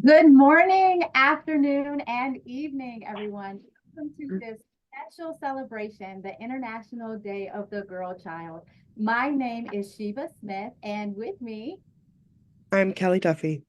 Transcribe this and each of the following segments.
Good morning, afternoon, and evening, everyone. Welcome to this special celebration, the International Day of the Girl Child. My name is Sheba Smith, and with me, I'm Kelly Duffy.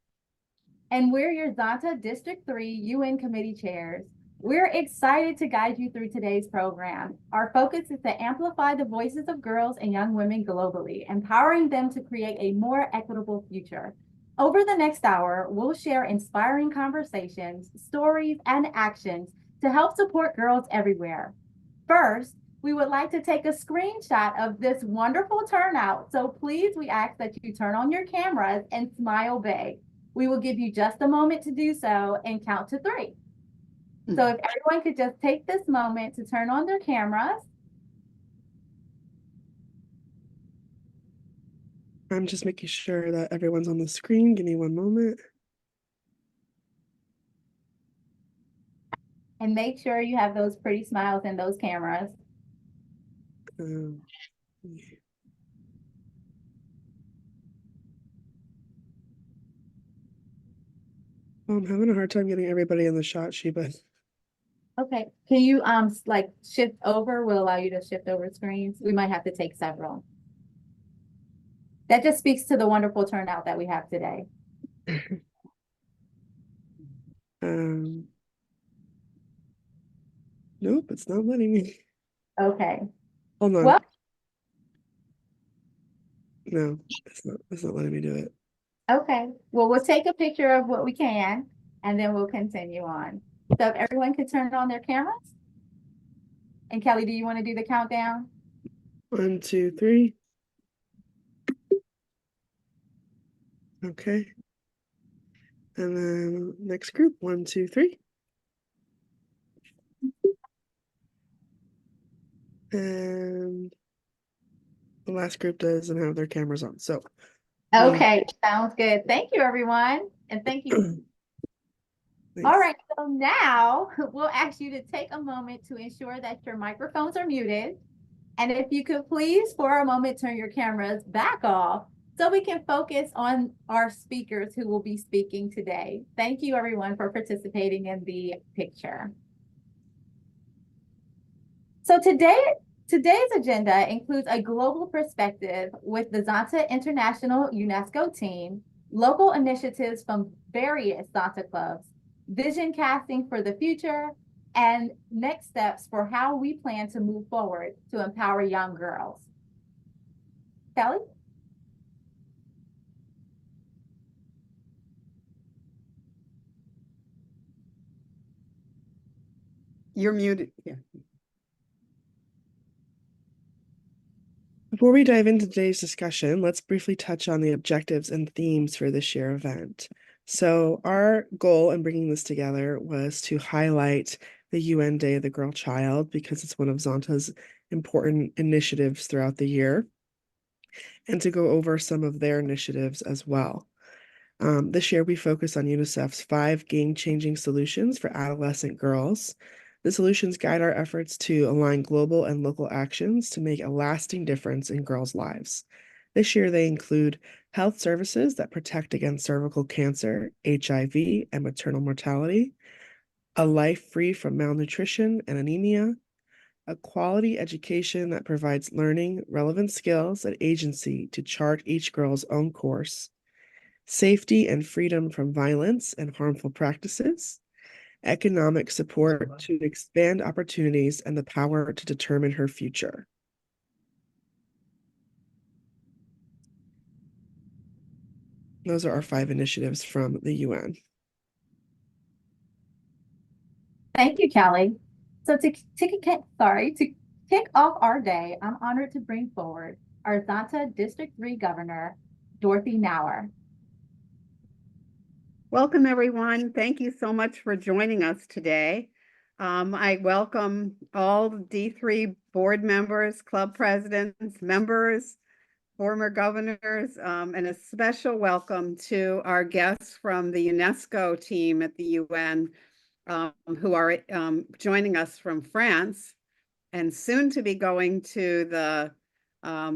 and we're your Zonta District 3 UN Committee Chairs. We're excited to guide you through today's program. Our focus is to amplify the voices of girls and young women globally, empowering them to create a more equitable future. Over the next hour, we'll share inspiring conversations, stories, and actions to help support girls everywhere. First, we would like to take a screenshot of this wonderful turnout. So please, we ask that you turn on your cameras and smile big. We will give you just a moment to do so and count to 3. So if everyone could just take this moment to turn on their cameras. I'm just making sure that everyone's on the screen. Give me one moment. And make sure you have those pretty smiles in those cameras. Um, I'm having a hard time getting everybody in the shot, Sheba. Okay, can you like shift over? We'll allow you to shift over screens. We might have to take several. That just speaks to the wonderful turnout that we have today. Um, nope, it's not letting me. Okay. Hold on. Well, No, it's not letting me do it. okay. Well, we'll take a picture of what we can, and then we'll continue on. So if everyone could turn on their cameras. And Kelly, do you want to do the countdown? 1, 2, 3. Okay. And then next group, 1, 2, 3. And the last group doesn't have their cameras on. So Okay, sounds good. Thank you, everyone. And thank you. All right, so now we'll ask you to take a moment to ensure that your microphones are muted. And if you could please, for a moment, turn your cameras back off so we can focus on our speakers who will be speaking today. Thank you, everyone, for participating in the picture. So today's agenda includes a global perspective with the Zonta International UNESCO team, local initiatives from various Zonta clubs, vision casting for the future, and next steps for how we plan to move forward to empower young girls. Kelly? You're muted. Yeah. Before we dive into today's discussion, let's briefly touch on the objectives and themes for this year event. So our goal in bringing this together was to highlight the UN Day of the Girl Child because it's one of Zonta's important initiatives throughout the year, and to go over some of their initiatives as well. This year, we focus on UNICEF's 5 game-changing solutions for adolescent girls. The solutions guide our efforts to align global and local actions to make a lasting difference in girls' lives. This year, they include health services that protect against cervical cancer, HIV, and maternal mortality, a life free from malnutrition and anemia, a quality education that provides learning, relevant skills, and agency to chart each girl's own course, safety and freedom from violence and harmful practices, economic support to expand opportunities, and the power to determine her future. Those are our 5 initiatives from the UN. Thank you, Kelly. So to kick off our day, I'm honored to bring forward our Zonta District 3 Governor, Dorothy Nauer. Welcome, everyone. Thank you so much for joining us today. I welcome all D3 board members, club presidents, members, former governors, and a special welcome to our guests from the UNESCO team at the UN who are joining us from France and soon to be going to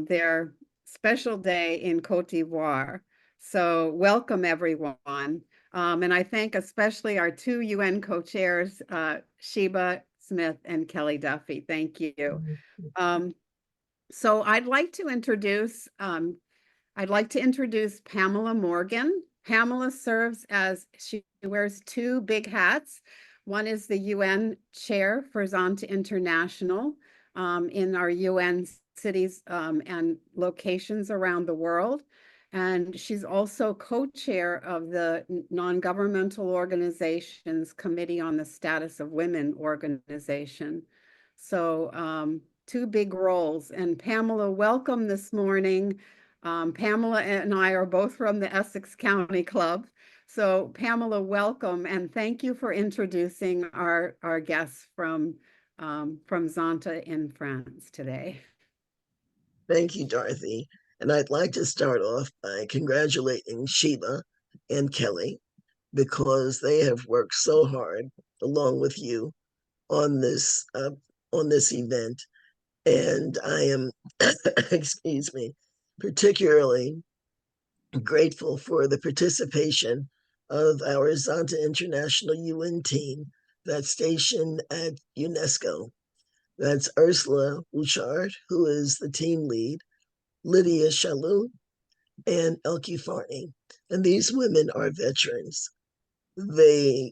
their special day in Cote d'Ivoire. So welcome, everyone. And I thank especially our 2 UN co-chairs, Sheba Smith and Kelly Duffy. Thank you. So I'd like to introduce Pamela Morgan. Pamela serves she wears 2 big hats. One is the UN chair for Zonta International in our UN cities and locations around the world. And she's also co-chair of the Non-Governmental Organizations Committee on the Status of Women organization. So 2 big roles. And Pamela, welcome this morning. Pamela and I are both from the Essex County Club. So Pamela, welcome, and thank you for introducing our guests from Zonta in France today. Thank you, Dorothy. And I'd like to start off by congratulating Sheila and Kelly because they have worked so hard along with you on this event. And I am, excuse me, particularly grateful for the participation of our Zonta International UN team that's stationed at UNESCO. That's Ursula Bouchard, who is the team lead, Lydia Chalou, and Elke Farney. And these women are veterans. The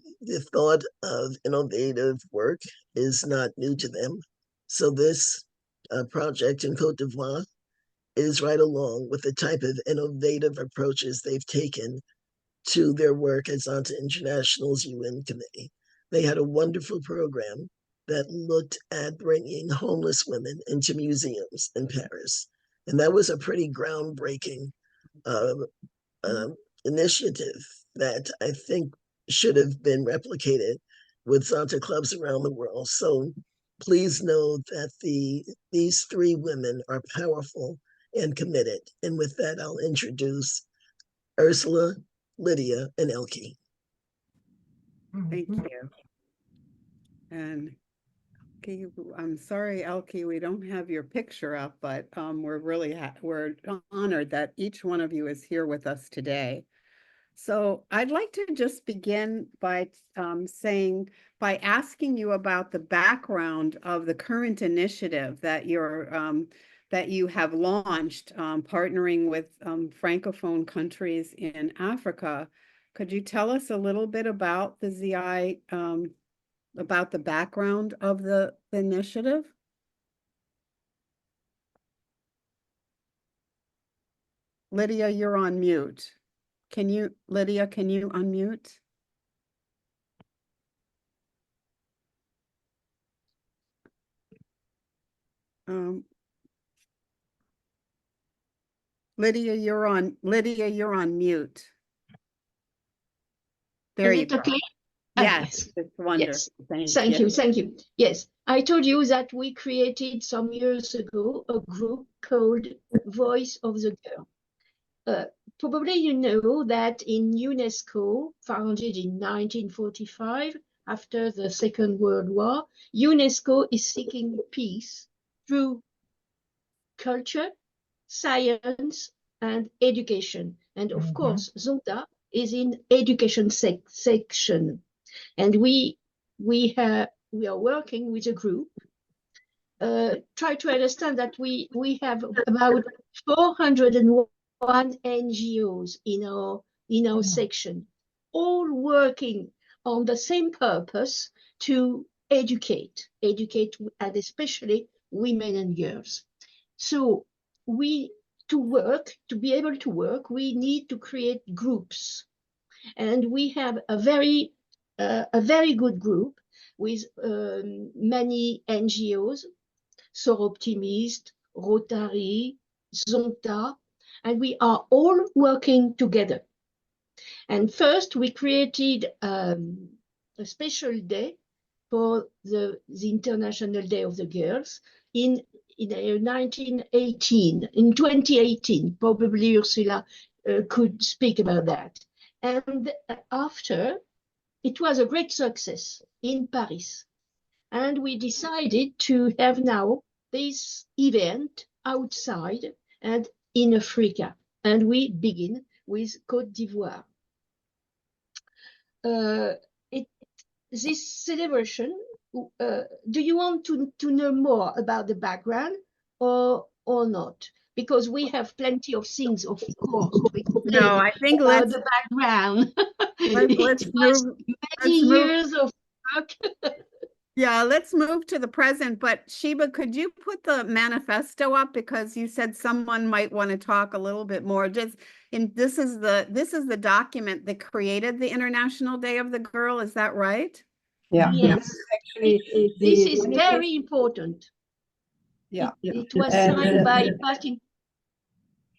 thought of innovative work is not new to them. So this project in Cote d'Ivoire is right along with the type of innovative approaches they've taken to their work as Zonta International's UN committee. They had a wonderful program that looked at bringing homeless women into museums in Paris. And that was a pretty groundbreaking initiative that I think should have been replicated with Zonta clubs around the world. So please know that these three women are powerful and committed. And with that, I'll introduce Ursula, Lydia, and Elke. Thank you. And okay, I'm sorry, Elke, we don't have your picture up, but we're really we're honored that each one of you is here with us today. So I'd like to just begin by by asking you about the background of the current initiative that that you have launched, partnering with Francophone countries in Africa. Could you tell us a little bit about the ZI, about the background of the initiative? Lydia, you're on mute. Lydia, can you unmute? Lydia, you're on mute. There you go. Okay? Yes, it's wonderful. Yes. Thank you. Yes, I told you that we created some years ago a group called Voice of the Girl. Probably you know that in UNESCO, founded in 1945, after the Second World War, UNESCO is seeking peace through culture, science, and education. And of course, Zonta is in education section. And we are working with a group. Try to understand that we have about 401 NGOs in our section, all working on the same purpose to educate, and especially women and girls. So to be able to work, we need to create groups, and we have a very good group with many NGOs, So Optimist, Rotary, Zonta, and we are all working together. And first, we created a special day for the International Day of the Girls in 1918, in 2018. Probably Ursula could speak about that. And after, it was a great success in Paris. And we decided to have now this event outside and in Africa. And we begin with Côte d'Ivoire. This celebration, do you want to know more about the background or not? Because we have plenty of things, of course, to explain. No, I think about the background. Let's move. Years of work. Yeah, let's move to the present. But Sheba, could you put the manifesto up, because you said someone might want to talk a little bit more? This is the document that created the International Day of the Girl. Is that right? Yeah. Yes. Actually, this is very important. Yeah. It was signed by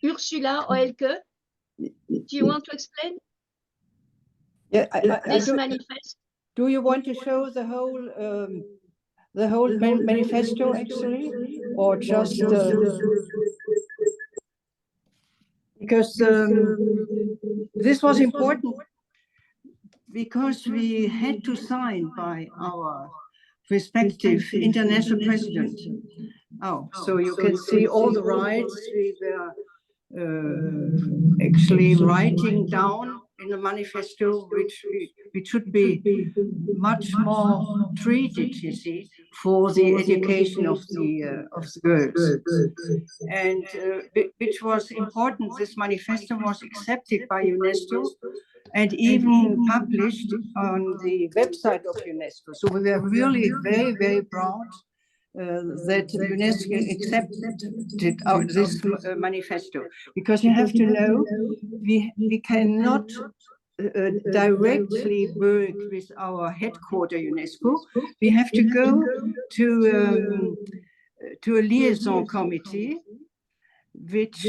Ursula or Elke. Do you want to explain? Yeah, this manifesto. Do you want to show the whole manifesto actually, or just? because this was important because we had to sign by our respective international president. Oh, so you can see all the rights we were actually writing down in the manifesto, which should be much more treated, you see, for the education of the girls. And which was important, this manifesto was accepted by UNESCO and even published on the website of UNESCO. So we were really very, very proud that UNESCO accepted this manifesto, because you have to know we cannot directly work with our headquarter UNESCO. We have to go to a liaison committee, which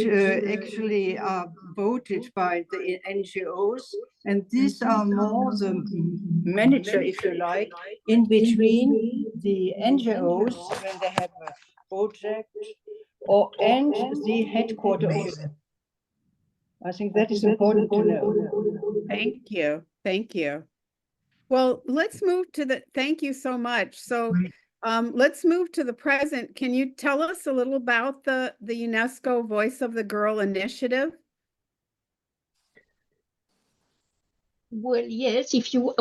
actually are voted by the NGOs, and these are more the manager, if you like, in between the NGOs when they have a project and the headquarter of it. I think that is important to know. Thank you. Thank you. Well, let's move to the, thank you so much. So let's move to the present. Can you tell us a little about the UNESCO Voice of the Girl initiative? Well, yes, if you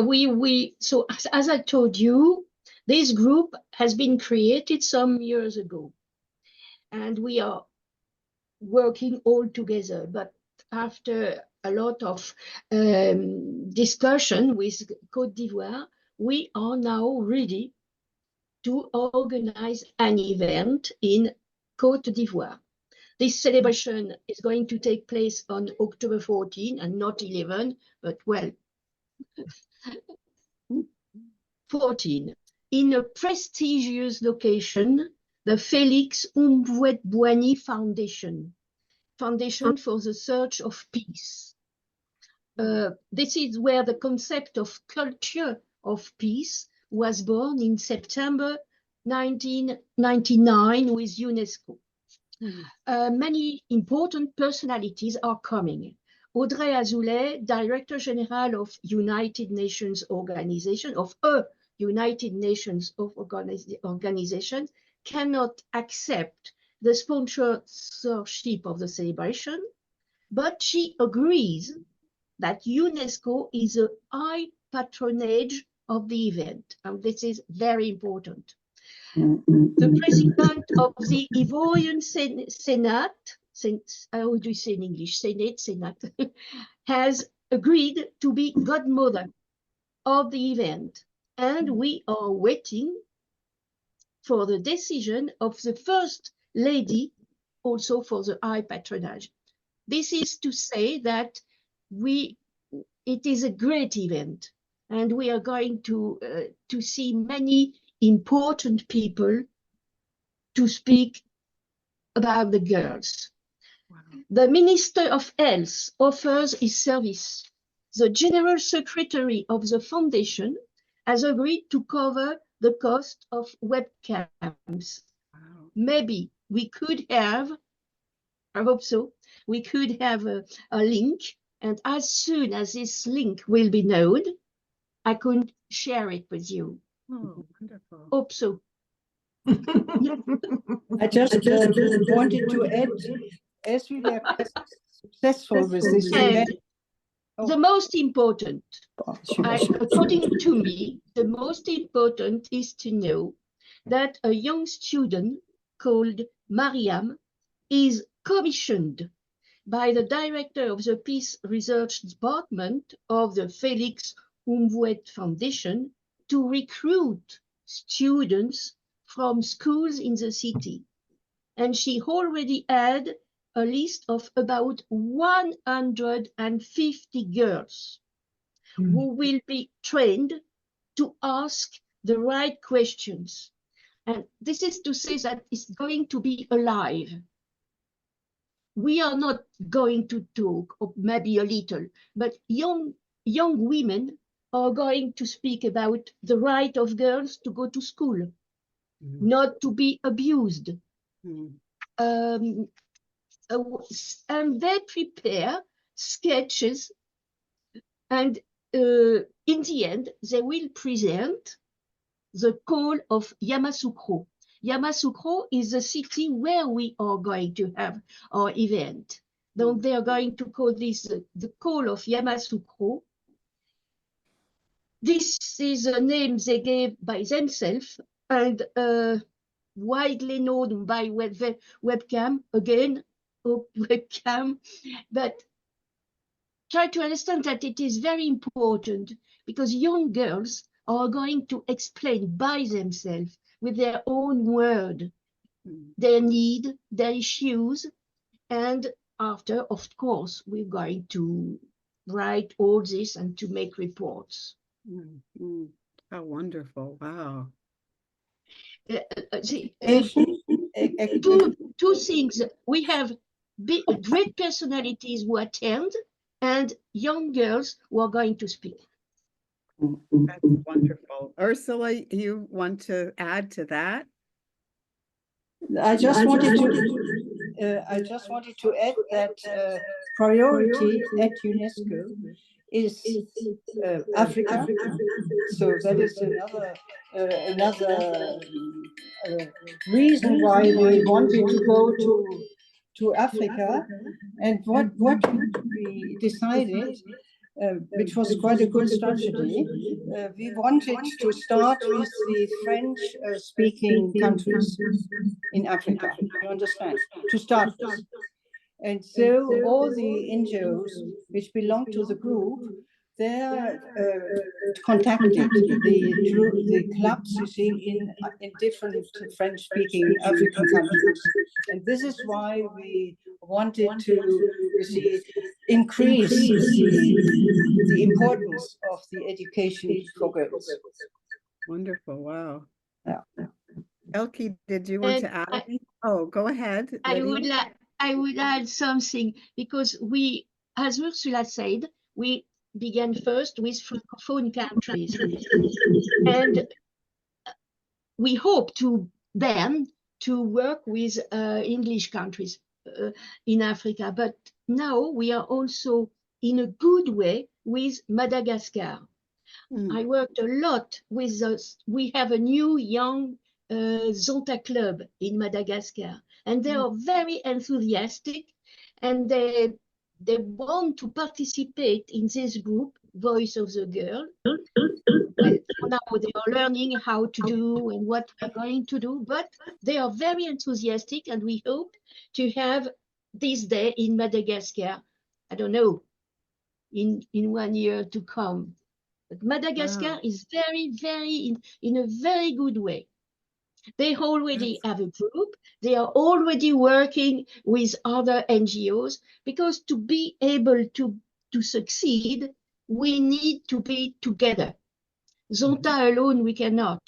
so as I told you, this group has been created some years ago, and we are working all together. But after a lot of discussion with Côte d'Ivoire, we are now ready to organize an event in Côte d'Ivoire. This celebration is going to take place on October 14 and not 11, but well, 14, in a prestigious location, the Félix Houphouët-Boigny Foundation for the Search of Peace. This is where the concept of culture of peace was born in September 1999 with UNESCO. Many important personalities are coming. Audrey Azoulay, Director General of United Nations Organization, of a United Nations organization, cannot accept the sponsorship of the celebration, but she agrees that UNESCO is a high patronage of the event, and this is very important. The president of the Ivorian Senate, how do you say in English? Senate, has agreed to be godmother of the event, and we are waiting for the decision of the First Lady, also for the high patronage. This is to say that it is a great event, and we are going to see many important people to speak about the girls. Wow. The Minister of Health offers his service. The General Secretary of the Foundation has agreed to cover the cost of webcams. Wow. Maybe we could have, I hope so, we could have a link, and as soon as this link will be known, I could share it with you. Oh, wonderful. Hope so. I just wanted to add, as we were successful with this event. The most important, according to me, the most important is to know that a young student called Mariam is commissioned by the director of the Peace Research Department of the Félix Houphouët Foundation to recruit students from schools in the city. And she already had a list of about 150 girls who will be trained to ask the right questions. And this is to say that it's going to be alive. We are not going to talk, or maybe a little, but young women are going to speak about the right of girls to go to school, not to be abused. and they prepare sketches, and in the end, they will present the call of Yamoussoukro. Yamoussoukro is the city where we are going to have our event. Donc they are going to call this the call of Yamoussoukro. This is a name they gave by themselves and widely known by webcam, again, webcam, but try to understand that it is very important because young girls are going to explain by themselves with their own word their need, their issues, and after, of course, we're going to write all this and to make reports. How wonderful. Wow. Two things. We have great personalities who attend and young girls who are going to speak. That's wonderful. Ursula, you want to add to that? I just wanted to add that priority at UNESCO is Africa. So that is another reason why we wanted to go to Africa. And what we decided, which was quite a good strategy, we wanted to start with the French-speaking countries in Africa, you understand, to start with. And so all the NGOs which belong to the group, they're contacted the clubs, you see, in different French-speaking African countries. And this is why we wanted to, you see, increase the importance of the education for girls. Wonderful. Wow. Yeah. Elke, did you want to add? Oh, go ahead. I would add something because we, as Ursula said, we began first with Francophone countries. And we hope to then to work with English countries in Africa. But now we are also in a good way with Madagascar. I worked a lot with us. We have a new young Zonta club in Madagascar, and they are very enthusiastic, and they want to participate in this group, Voice of the Girl. Well, for now they are learning how to do and what we're going to do, but they are very enthusiastic, and we hope to have this day in Madagascar, I don't know, in 1 year to come. But Madagascar is very, very in a very good way. They already have a group. They are already working with other NGOs because to be able to succeed, we need to be together. Zonta alone, we cannot.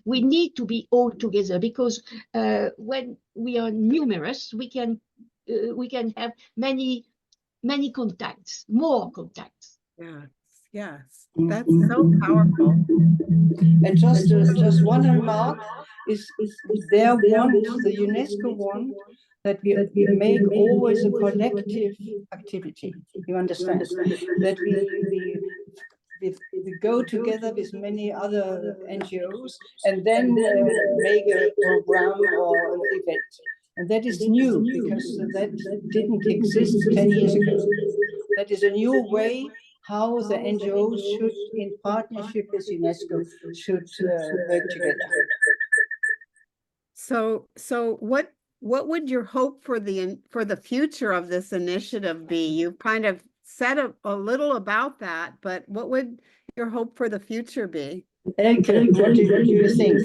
We need to be all together because when we are numerous, we can have many contacts, more contacts. Yes, yes, that's so powerful. And just one remark is their want, the UNESCO want, that we make always a collective activity. You understand? That we go together with many other NGOs and then make a program or an event. And that is new because that didn't exist 10 years ago. That is a new way how the NGOs should, in partnership with UNESCO, should work together. So what would your hope for the future of this initiative be? You've kind of said a little about that, but what would your hope for the future be? Elke, what do you think?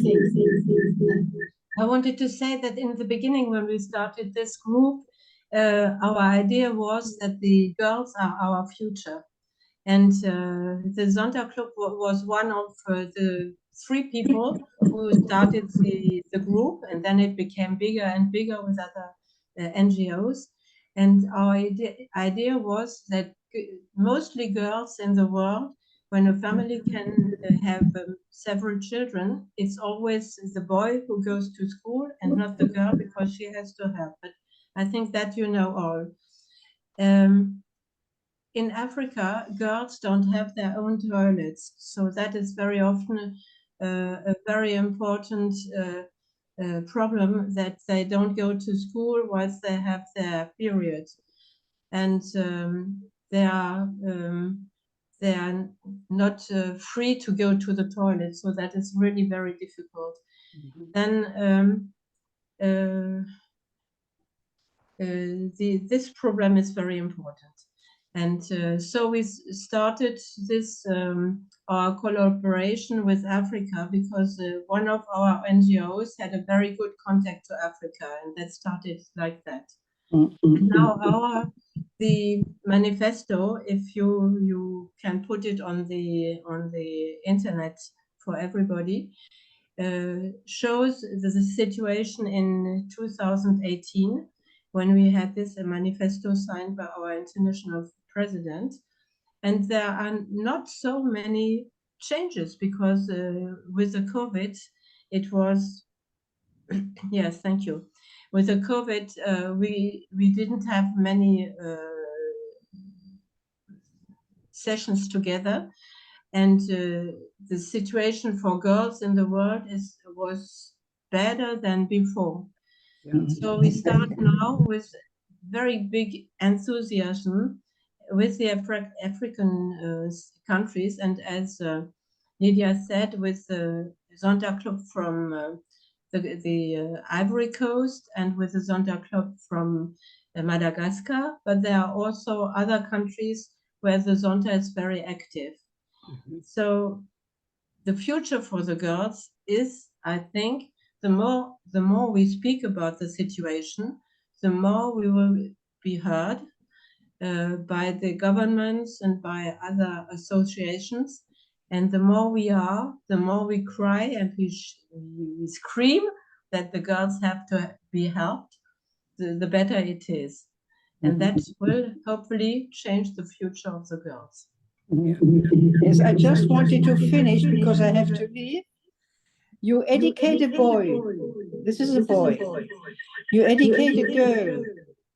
I wanted to say that in the beginning, when we started this group, our idea was that the girls are our future. And the Zonta Club was one of the 3 people who started the group, and then it became bigger and bigger with other NGOs. And our idea was that mostly girls in the world, when a family can have several children, it's always the boy who goes to school and not the girl because she has to help. But I think that you know all. In Africa, girls don't have their own toilets, so that is very often a very important problem, that they don't go to school whilst they have their period, and they are not free to go to the toilet, so that is really very difficult. Then this problem is very important. And so we started this our collaboration with Africa, because one of our NGOs had a very good contact to Africa, and that started like that. And now the manifesto, if you can put it on the internet for everybody, shows the situation in 2018, when we had this manifesto signed by our international president. And there are not so many changes, because with the COVID, it was, yes, thank you. With the COVID, we didn't have many sessions together. And the situation for girls in the world was better than before. So we start now with very big enthusiasm with the African countries, and as Lydia said, with the Sonderclub from the Ivory Coast, and with the Sonderclub from Madagascar, but there are also other countries where the Sonder is very active. So the future for the girls is, I think, the more we speak about the situation, the more we will be heard by the governments and by other associations. And the more we are, the more we cry and we scream that the girls have to be helped, the better it is. And that will hopefully change the future of the girls. Yes, I just wanted to finish because I have to leave. You educate a boy. This is a boy. You educate a girl.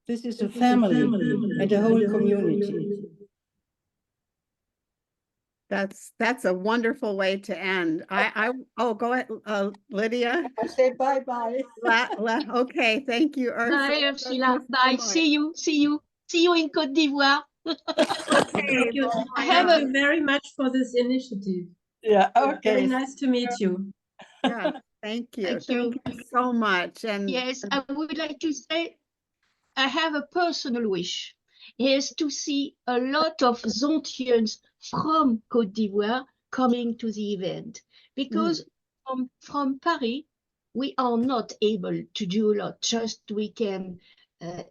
This is a family and a whole community. That's a wonderful way to end. Oh, go ahead, Lydia. I say bye-bye. Okay, thank you, Ursula. Bye, Ursula. Bye. See you in Côte d'Ivoire. Thank you. Thank you very much for this initiative. Yeah, okay. Very nice to meet you. Yeah, thank you. Thank you. Thank you so much. And Yes, I would like to say I have a personal wish, is to see a lot of Zontians from Côte d'Ivoire coming to the event, because from Paris, we are not able to do a lot. Just we can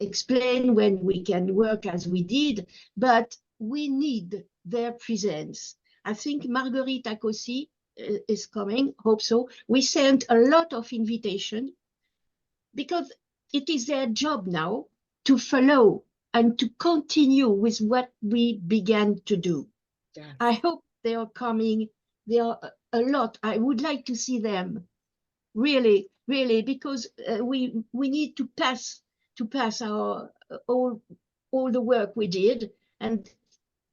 explain when we can work as we did, but we need their presence. I think Marguerite Akosi is coming, hope so. We sent a lot of invitation, because it is their job now to follow and to continue with what we began to do. yes. I hope they are coming. There are a lot. I would like to see them, really, really, because we need to pass our all the work we did, and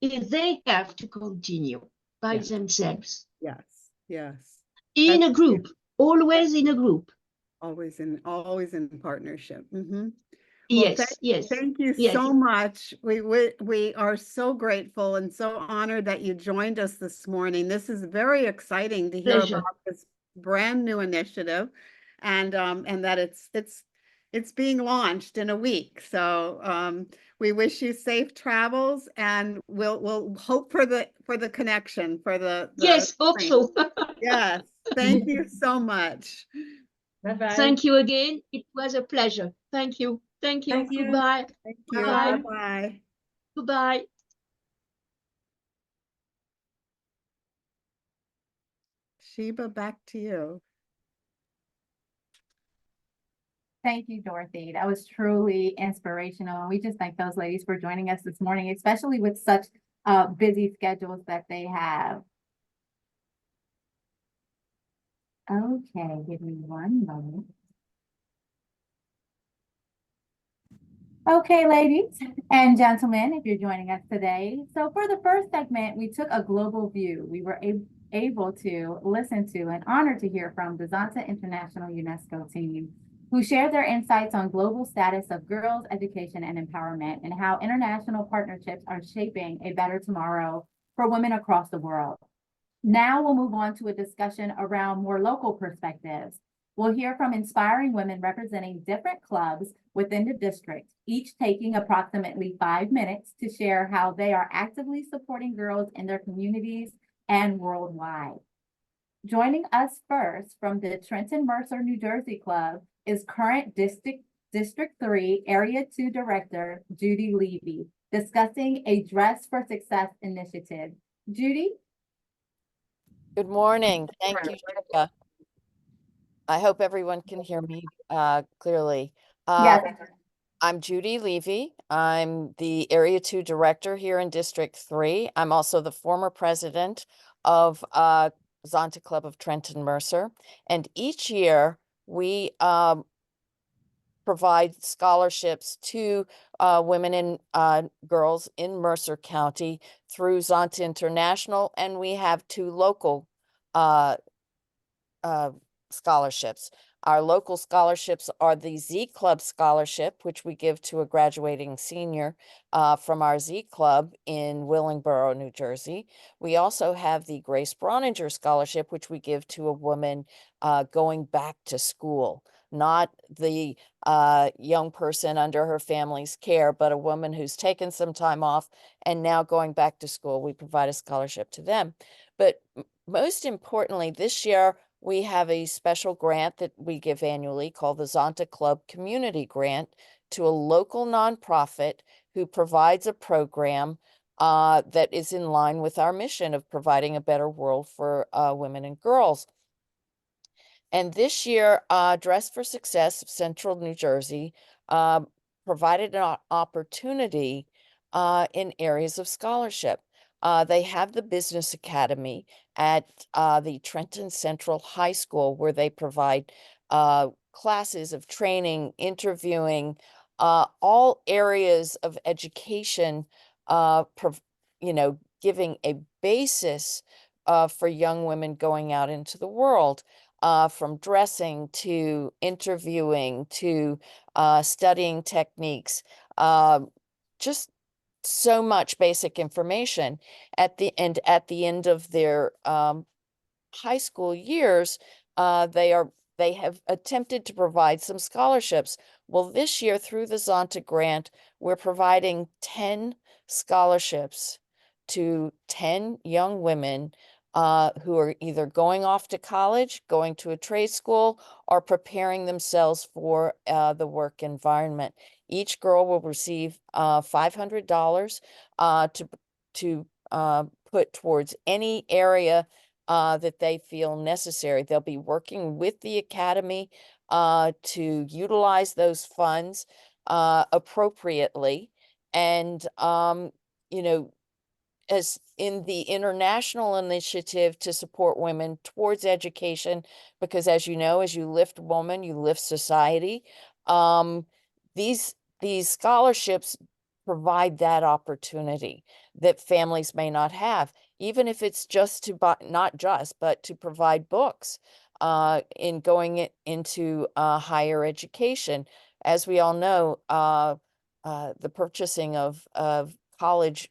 they have to continue by themselves. Yes, yes. In a group, always in a group. Always in partnership. Well, Yes, yes. Thank you yes. so much. We are so grateful and so honored that you joined us this morning. This is very exciting to hear Pleasure. about this brand new initiative, and that it's being launched in a week. So we wish you safe travels, and we'll hope for the connection for the Yes, hope so. Yes, thank you so much. Bye-bye. Thank you again. It was a pleasure. Thank you. Thank you. Thank you. Goodbye. Thank you. Bye. Bye-bye. Goodbye. Sheba, back to you. Thank you, Dorothy. That was truly inspirational. And we just thank those ladies for joining us this morning, especially with such busy schedules that they have. Okay, give me one moment. Okay, ladies and gentlemen, if you're joining us today. So for the first segment, we took a global view. We were able to listen to and honored to hear from the Zonta International UNESCO team, who shared their insights on global status of girls' education and empowerment and how international partnerships are shaping a better tomorrow for women across the world. Now we'll move on to a discussion around more local perspectives. We'll hear from inspiring women representing different clubs within the district, each taking approximately 5 minutes to share how they are actively supporting girls in their communities and worldwide. Joining us first from the Trenton Mercer, New Jersey Club is current District 3 Area 2 Director, Judy Levy, discussing a Dress for Success initiative. Judy? Good morning. Thank you, Sheila. I hope everyone can hear me clearly. Yes. I'm Judy Levy. I'm the Area 2 Director here in District 3. I'm also the former president of Zonta Club of Trenton Mercer. And each year we provide scholarships to women and girls in Mercer County through Zonta International, and we have 2 local scholarships. Our local scholarships are the Z Club Scholarship, which we give to a graduating senior from our Z Club in Willingboro, New Jersey. We also have the Grace Broninger Scholarship, which we give to a woman going back to school, not the young person under her family's care, but a woman who's taken some time off and now going back to school. We provide a scholarship to them. But most importantly, this year, we have a special grant that we give annually called the Zonta Club Community Grant to a local nonprofit who provides a program that is in line with our mission of providing a better world for women and girls. And this year, Dress for Success of Central New Jersey provided an opportunity in areas of scholarship. They have the Business Academy at the Trenton Central High School, where they provide classes of training, interviewing, all areas of education, giving a basis for young women going out into the world, from dressing to interviewing to studying techniques, just so much basic information. At the end of their high school years, they have attempted to provide some scholarships. Well, this year through the Zonta grant, we're providing 10 scholarships to 10 young women who are either going off to college, going to a trade school, or preparing themselves for the work environment. Each girl will receive $500 to put towards any area that they feel necessary. They'll be working with the academy to utilize those funds appropriately. And, as in the international initiative to support women towards education, because as you know, as you lift woman, you lift society. These scholarships provide that opportunity that families may not have, even if it's just to buy, not just, but to provide books in going into higher education. As we all know, the purchasing of college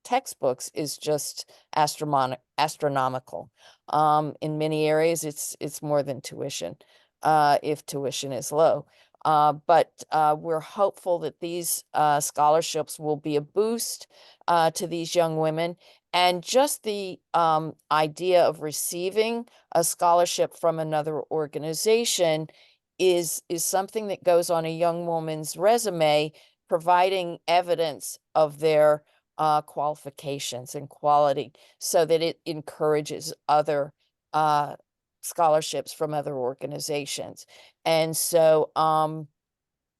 textbooks is just astronomical. In many areas, it's more than tuition, if tuition is low. But we're hopeful that these scholarships will be a boost to these young women. And just the idea of receiving a scholarship from another organization is something that goes on a young woman's resume, providing evidence of their qualifications and quality, so that it encourages other scholarships from other organizations. And so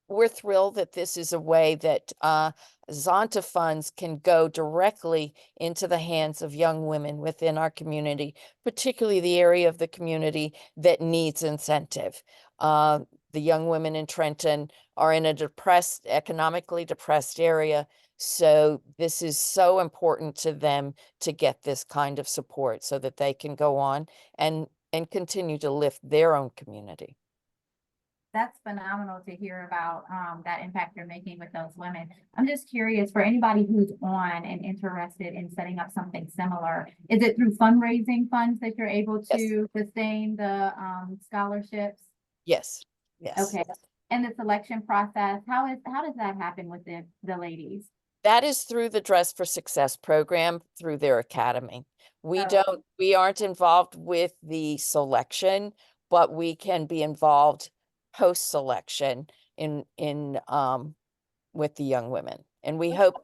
we're thrilled that this is a way that Zonta funds can go directly into the hands of young women within our community, particularly the area of the community that needs incentive. the young women in Trenton are in a economically depressed area. So this is so important to them to get this kind of support so that they can go on and continue to lift their own community. That's phenomenal to hear about that impact you're making with those women. I'm just curious, for anybody who's on and interested in setting up something similar, is it through fundraising funds that you're able to sustain the scholarships? Yes. Yes. Okay. And the selection process, how does that happen with the ladies? That is through the Dress for Success program through their academy. We aren't involved with the selection, but we can be involved post-selection in with the young women. And we hope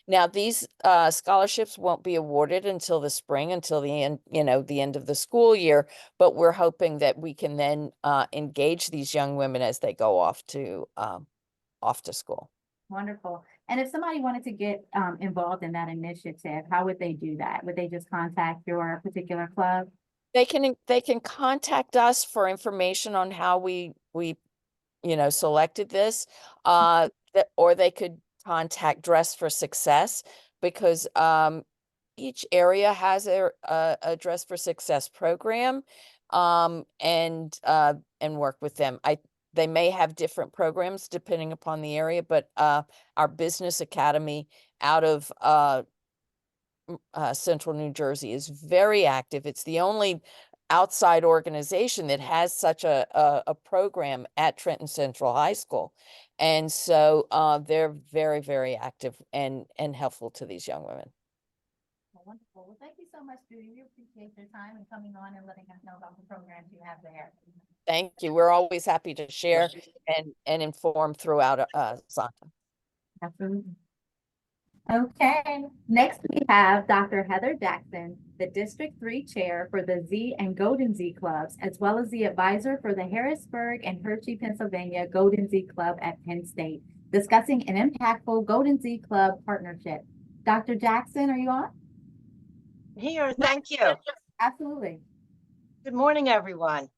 now these scholarships won't be awarded until the spring, until the end, the end of the school year, but we're hoping that we can then engage these young women as they go off to school. Wonderful. And if somebody wanted to get involved in that initiative, how would they do that? Would they just contact your particular club? They can contact us for information on how we selected this, or they could contact Dress for Success, because each area has a Dress for Success program, and work with them. They may have different programs depending upon the area, but our business academy out of Central New Jersey is very active. It's the only outside organization that has such a program at Trenton Central High School. And so they're very, very active and helpful to these young women. Well, wonderful. Well, thank you so much, Judy. We appreciate your time and coming on and letting us know about the programs you have there. Thank you. We're always happy to share and inform throughout Zonta. Absolutely. Okay, next we have Dr. Heather Jackson, the District 3 Chair for the Z and Golden Z Clubs, as well as the advisor for the Harrisburg and Hershey, Pennsylvania Golden Z Club at Penn State, discussing an impactful Golden Z Club partnership. Dr. Jackson, are you on? Here, thank you. Absolutely. Good morning, everyone.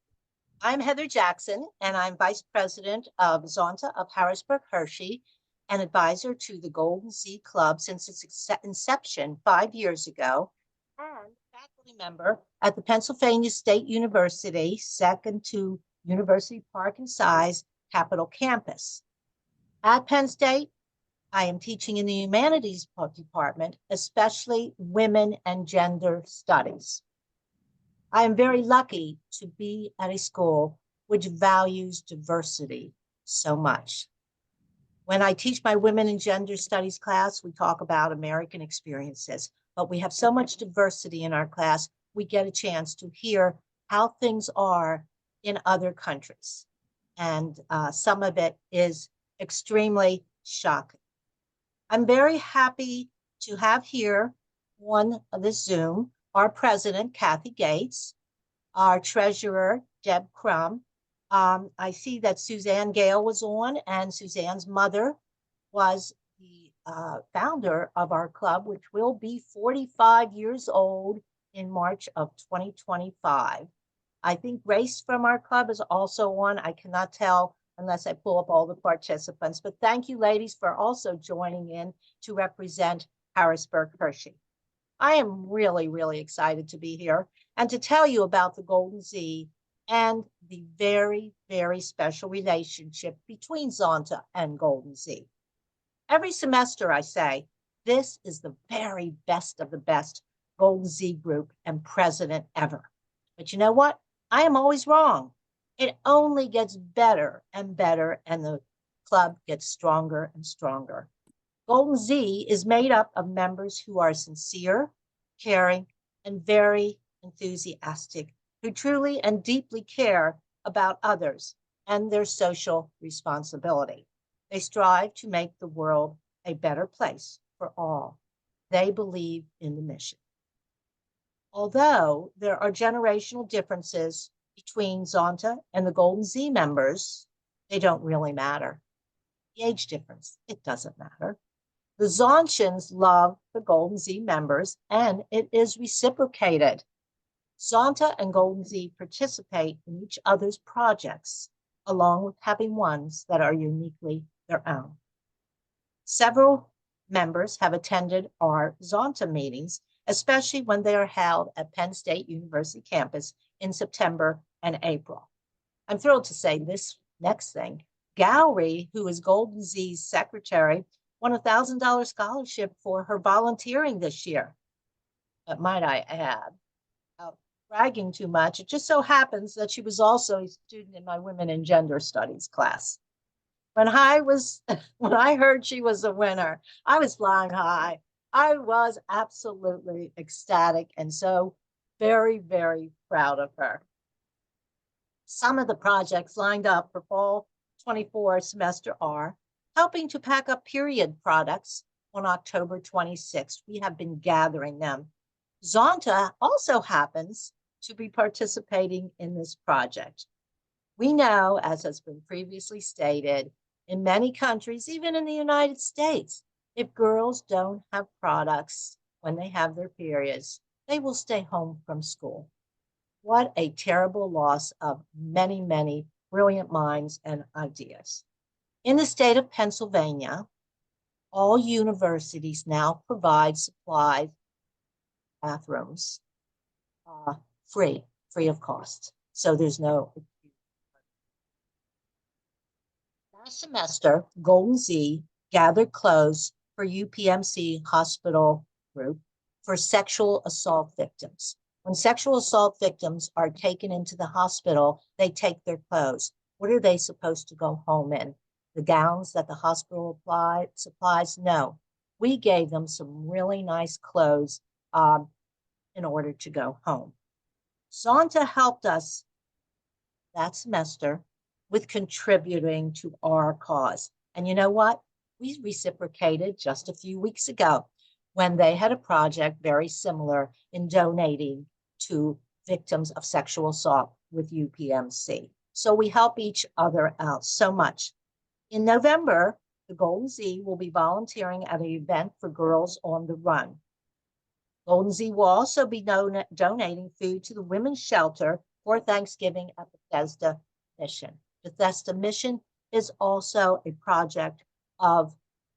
I'm Heather Jackson, and I'm Vice President of Zonta of Harrisburg Hershey, an advisor to the Golden Z Club since its inception 5 years ago, and faculty member at the Pennsylvania State University, second to University Park in size, Capitol Campus. At Penn State, I am teaching in the Humanities Department, especially Women and Gender Studies. I am very lucky to be at a school which values diversity so much. When I teach my Women and Gender Studies class, we talk about American experiences, but we have so much diversity in our class, we get a chance to hear how things are in other countries. And some of it is extremely shocking. I'm very happy to have here on this Zoom our president, Kathy Gates, our treasurer, Deb Crum. I see that Suzanne Gale was on, and Suzanne's mother was the founder of our club, which will be 45 years old in March of 2025. I think Grace from our club is also on. I cannot tell unless I pull up all the participants, but thank you, ladies, for also joining in to represent Harrisburg Hershey. I am really, really excited to be here and to tell you about the Golden Z and the very, very special relationship between Zonta and Golden Z. Every semester I say, this is the very best of the best Golden Z group and president ever. But you know what? I am always wrong. It only gets better and better, and the club gets stronger and stronger. Golden Z is made up of members who are sincere, caring, and very enthusiastic, who truly and deeply care about others and their social responsibility. They strive to make the world a better place for all. They believe in the mission. Although there are generational differences between Zonta and the Golden Z members, they don't really matter. The age difference, it doesn't matter. The Zontians love the Golden Z members, and it is reciprocated. Zonta and Golden Z participate in each other's projects. along with having ones that are uniquely their own. Several members have attended our Zonta meetings, especially when they are held at Penn State University campus in September and April. I'm thrilled to say this next thing. Gowrie, who is Golden Z's secretary, won a $1,000 scholarship for her volunteering this year. But might I add, bragging too much, it just so happens that she was also a student in my Women and Gender Studies class. When I heard she was a winner, I was flying high. I was absolutely ecstatic and so very, very proud of her. Some of the projects lined up for fall 24 semester are helping to pack up period products on October 26th. We have been gathering them. Zonta also happens to be participating in this project. We know, as has been previously stated, in many countries, even in the United States, if girls don't have products when they have their periods, they will stay home from school. What a terrible loss of many, many brilliant minds and ideas. In the state of Pennsylvania, all universities now provide supplies, bathrooms, free of cost. So there's no. Last semester, Golden Z gathered clothes for UPMC hospital group for sexual assault victims. When sexual assault victims are taken into the hospital, they take their clothes. What are they supposed to go home in? The gowns that the hospital supplies? No. We gave them some really nice clothes in order to go home. Zonta helped us that semester with contributing to our cause. And you know what? We reciprocated just a few weeks ago when they had a project very similar in donating to victims of sexual assault with UPMC. So we help each other out so much. In November, the Golden Z will be volunteering at an event for Girls on the Run. Golden Z will also be donating food to the women's shelter for Thanksgiving at Bethesda Mission. Bethesda Mission is also a project of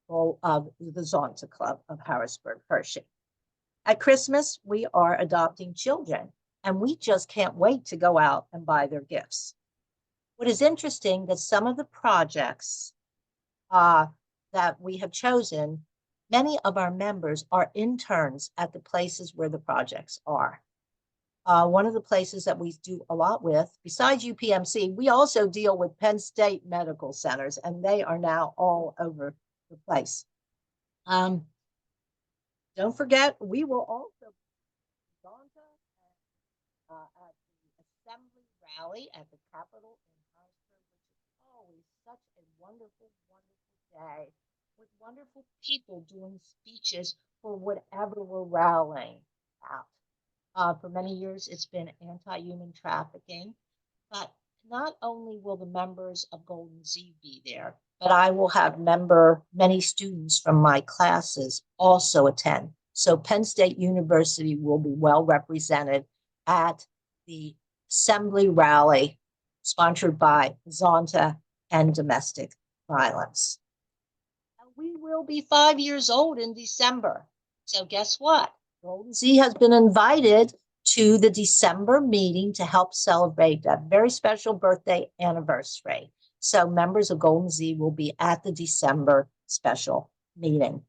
the Zonta Club of Harrisburg Hershey. At Christmas, we are adopting children, and we just can't wait to go out and buy their gifts. What is interesting that some of the projects that we have chosen, many of our members are interns at the places where the projects are. One of the places that we do a lot with, besides UPMC, we also deal with Penn State medical centers, and they are now all over the place. Don't forget, we will also at the Assembly Rally at the Capitol in Harrisburg, which is always such a wonderful, wonderful day with wonderful people doing speeches for whatever we're rallying about. For many years, it's been anti-human trafficking, but not only will the members of Golden Z be there, but I will have many students from my classes also attend. So Penn State University will be well represented at the Assembly Rally sponsored by Zonta and Domestic Violence. We will be 5 years old in December. So guess what? Golden Z has been invited to the December meeting to help celebrate that very special birthday anniversary. So members of Golden Z will be at the December special meeting.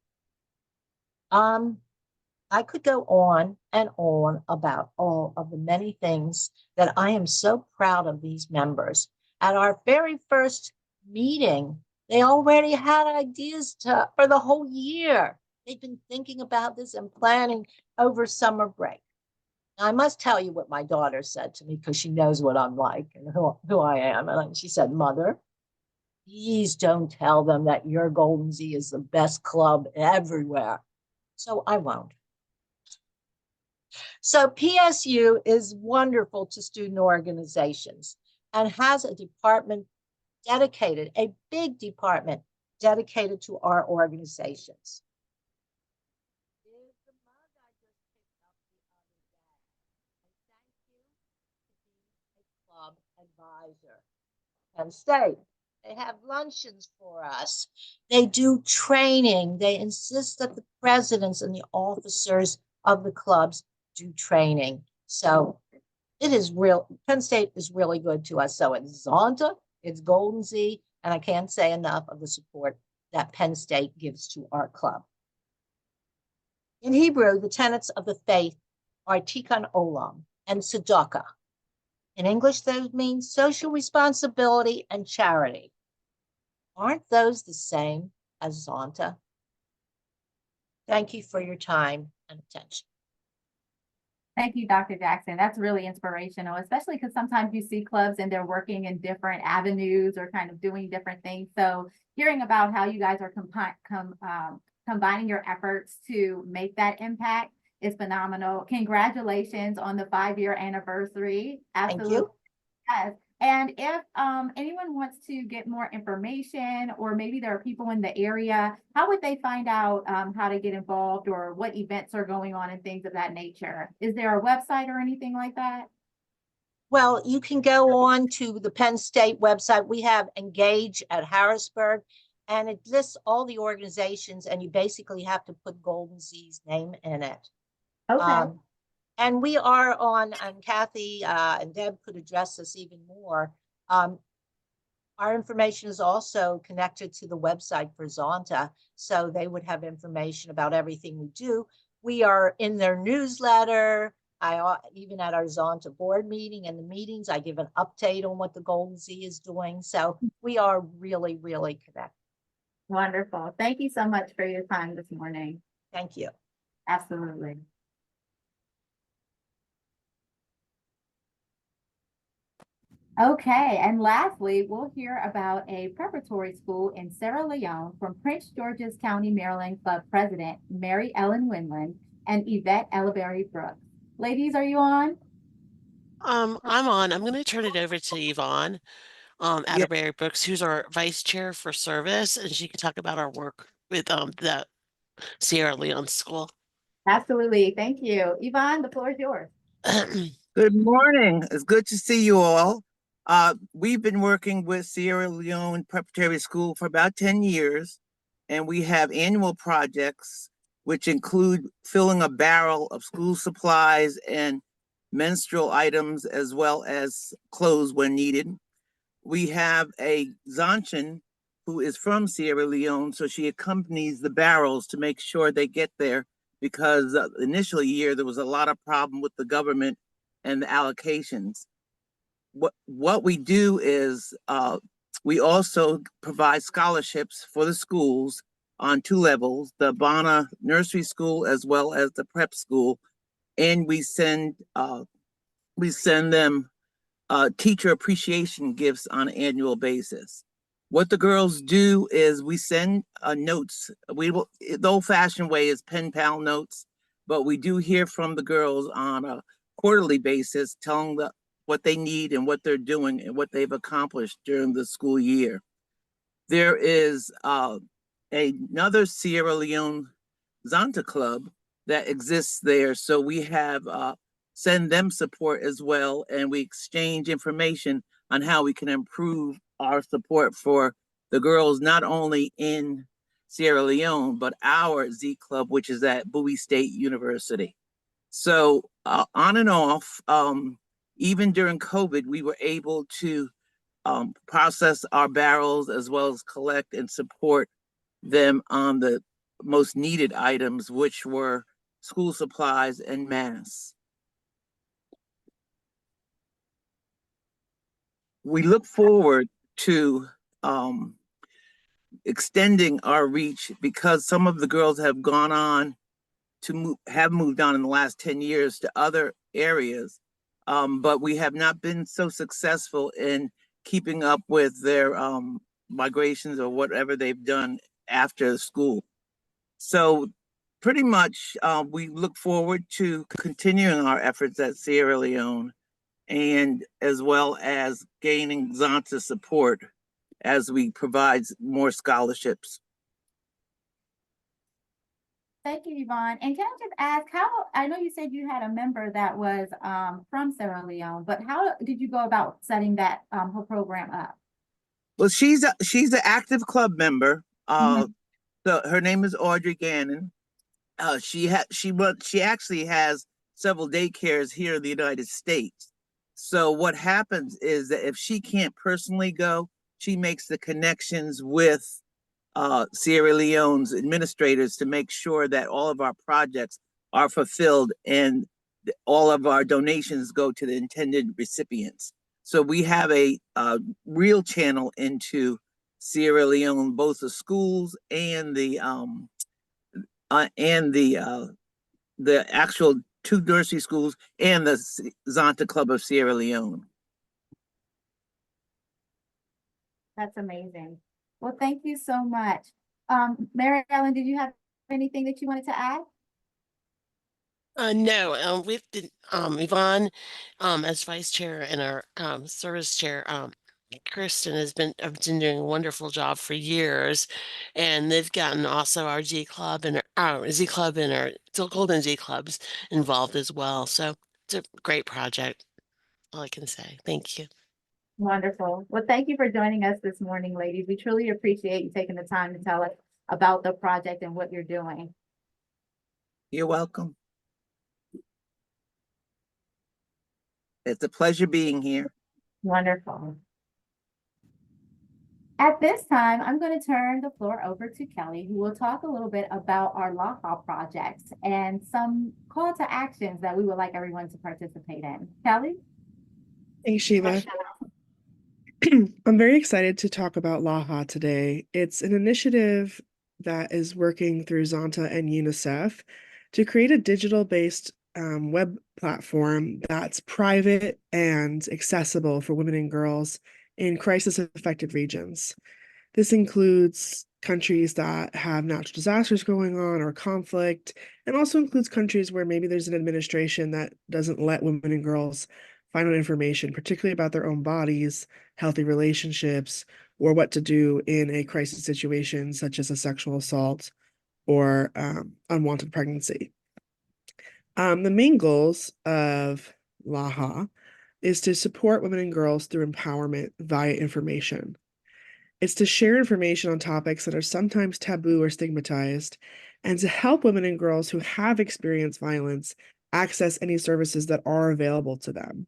I could go on and on about all of the many things that I am so proud of these members. At our very first meeting, they already had ideas for the whole year. They've been thinking about this and planning over summer break. Now, I must tell you what my daughter said to me because she knows what I'm like and who I am. And she said, "Mother, please don't tell them that your Golden Z is the best club everywhere." So I won't. So PSU is wonderful to student organizations and has a department dedicated, a big department dedicated to our organizations. Advisor. Penn State. They have luncheons for us. They do training. They insist that the presidents and the officers of the clubs do training. So it is real. Penn State is really good to us. So it's Zonta, it's Golden Z, and I can't say enough of the support that Penn State gives to our club. In Hebrew, the tenets of the faith are Tikkun Olam and Tzedakah. In English, those mean social responsibility and charity. Aren't those the same as Zonta? Thank you for your time and attention. Thank you, Dr. Jackson. That's really inspirational, especially because sometimes you see clubs and they're working in different avenues or kind of doing different things. So hearing about how you guys are combining your efforts to make that impact is phenomenal. Congratulations on the 5-year anniversary. Absolutely. Thank you. Yes. And if anyone wants to get more information, or maybe there are people in the area, how would they find out how to get involved, or what events are going on and things of that nature? Is there a website or anything like that? Well, you can go on to the Penn State website. We have Engage at Harrisburg, and it lists all the organizations, and you basically have to put Golden Z's name in it. Okay. And we are on, and Kathy and Deb could address this even more. Our information is also connected to the website for Zonta, so they would have information about everything we do. We are in their newsletter. Even at our Zonta board meeting and the meetings, I give an update on what the Golden Z is doing. So we are really, really connected. Wonderful. Thank you so much for your time this morning. Thank you. Absolutely. Okay, and lastly, we'll hear about a preparatory school in Sierra Leone from Prince George's County, Maryland Club President Mary Ellen Winland and Yvette Elleberry Brooks. Ladies, are you on? I'm on. I'm going to turn it over to Yvonne Atterbury Brooks, who's our vice chair for service, and she can talk about our work with the Sierra Leone school. Absolutely. Thank you. Yvonne, the floor is yours. Good morning. It's good to see you all. We've been working with Sierra Leone Preparatory School for about 10 years, and we have annual projects which include filling a barrel of school supplies and menstrual items, as well as clothes when needed. We have a Zanchan who is from Sierra Leone, so she accompanies the barrels to make sure they get there, because initially year there was a lot of problem with the government and the allocations. What we do is we also provide scholarships for the schools on 2 levels, the Bana Nursery School as well as the prep school, and we send them teacher appreciation gifts on an annual basis. What the girls do is we send notes. The old-fashioned way is pen pal notes, but we do hear from the girls on a quarterly basis, telling them what they need and what they're doing and what they've accomplished during the school year. There is another Sierra Leone Zonta Club that exists there, so we have send them support as well, and we exchange information on how we can improve our support for the girls, not only in Sierra Leone, but our Z Club, which is at Bowie State University. So on and off, even during COVID, we were able to process our barrels as well as collect and support them on the most needed items, which were school supplies and masks. We look forward to extending our reach, because some of the girls have gone on to moved on in the last 10 years to other areas, but we have not been so successful in keeping up with their migrations or whatever they've done after school. So pretty much we look forward to continuing our efforts at Sierra Leone, and as well as gaining Zonta support as we provide more scholarships. Thank you, Yvonne. And can I just ask, I know you said you had a member that was from Sierra Leone, but how did you go about setting that whole program up? Well, she's an active club member. So her name is Audrey Gannon. She actually has several daycares here in the United States. So what happens is that if she can't personally go, she makes the connections with Sierra Leone's administrators to make sure that all of our projects are fulfilled and all of our donations go to the intended recipients. So we have a real channel into Sierra Leone, both the schools and the actual two nursery schools and the Zonta Club of Sierra Leone. That's amazing. Well, thank you so much. Mary Ellen, did you have anything that you wanted to add? No, we've been, Yvonne, as vice chair and our service chair, Kristen has been doing a wonderful job for years, and they've gotten also our G Club and our Z Club and our Golden Z Clubs involved as well. So it's a great project. All I can say. Thank you. Wonderful. Well, thank you for joining us this morning, ladies. We truly appreciate you taking the time to tell us about the project and what you're doing. You're welcome. It's a pleasure being here. Wonderful. At this time, I'm going to turn the floor over to Kelly, who will talk a little bit about our LAHA projects and some call to actions that we would like everyone to participate in. Kelly? Thanks, Shiva. I'm very excited to talk about LAHA today. It's an initiative that is working through Zonta and UNICEF to create a digital-based web platform that's private and accessible for women and girls in crisis-affected regions. This includes countries that have natural disasters going on or conflict, and also includes countries where maybe there's an administration that doesn't let women and girls find out information, particularly about their own bodies, healthy relationships, or what to do in a crisis situation such as a sexual assault or unwanted pregnancy. The main goals of LAHA is to support women and girls through empowerment via information. It's to share information on topics that are sometimes taboo or stigmatized, and to help women and girls who have experienced violence access any services that are available to them.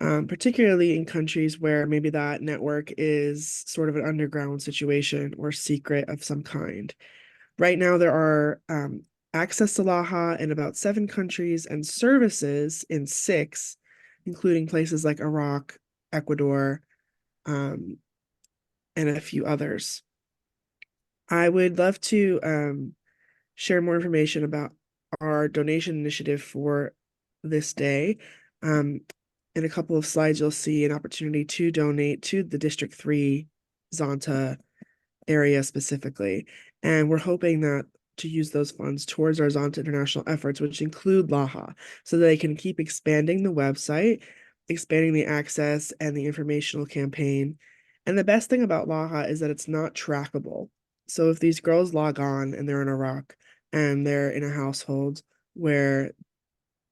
Particularly in countries where maybe that network is sort of an underground situation or secret of some kind. Right now, there are access to LAHA in about 7 countries and services in 6, including places like Iraq, Ecuador, and a few others. I would love to share more information about our donation initiative for this day. In a couple of slides, you'll see an opportunity to donate to the District 3 Zonta area specifically. And we're hoping that to use those funds towards our Zonta international efforts, which include LAHA, so that they can keep expanding the website, expanding the access and the informational campaign. And the best thing about LAHA is that it's not trackable. So if these girls log on and they're in Iraq and they're in a household where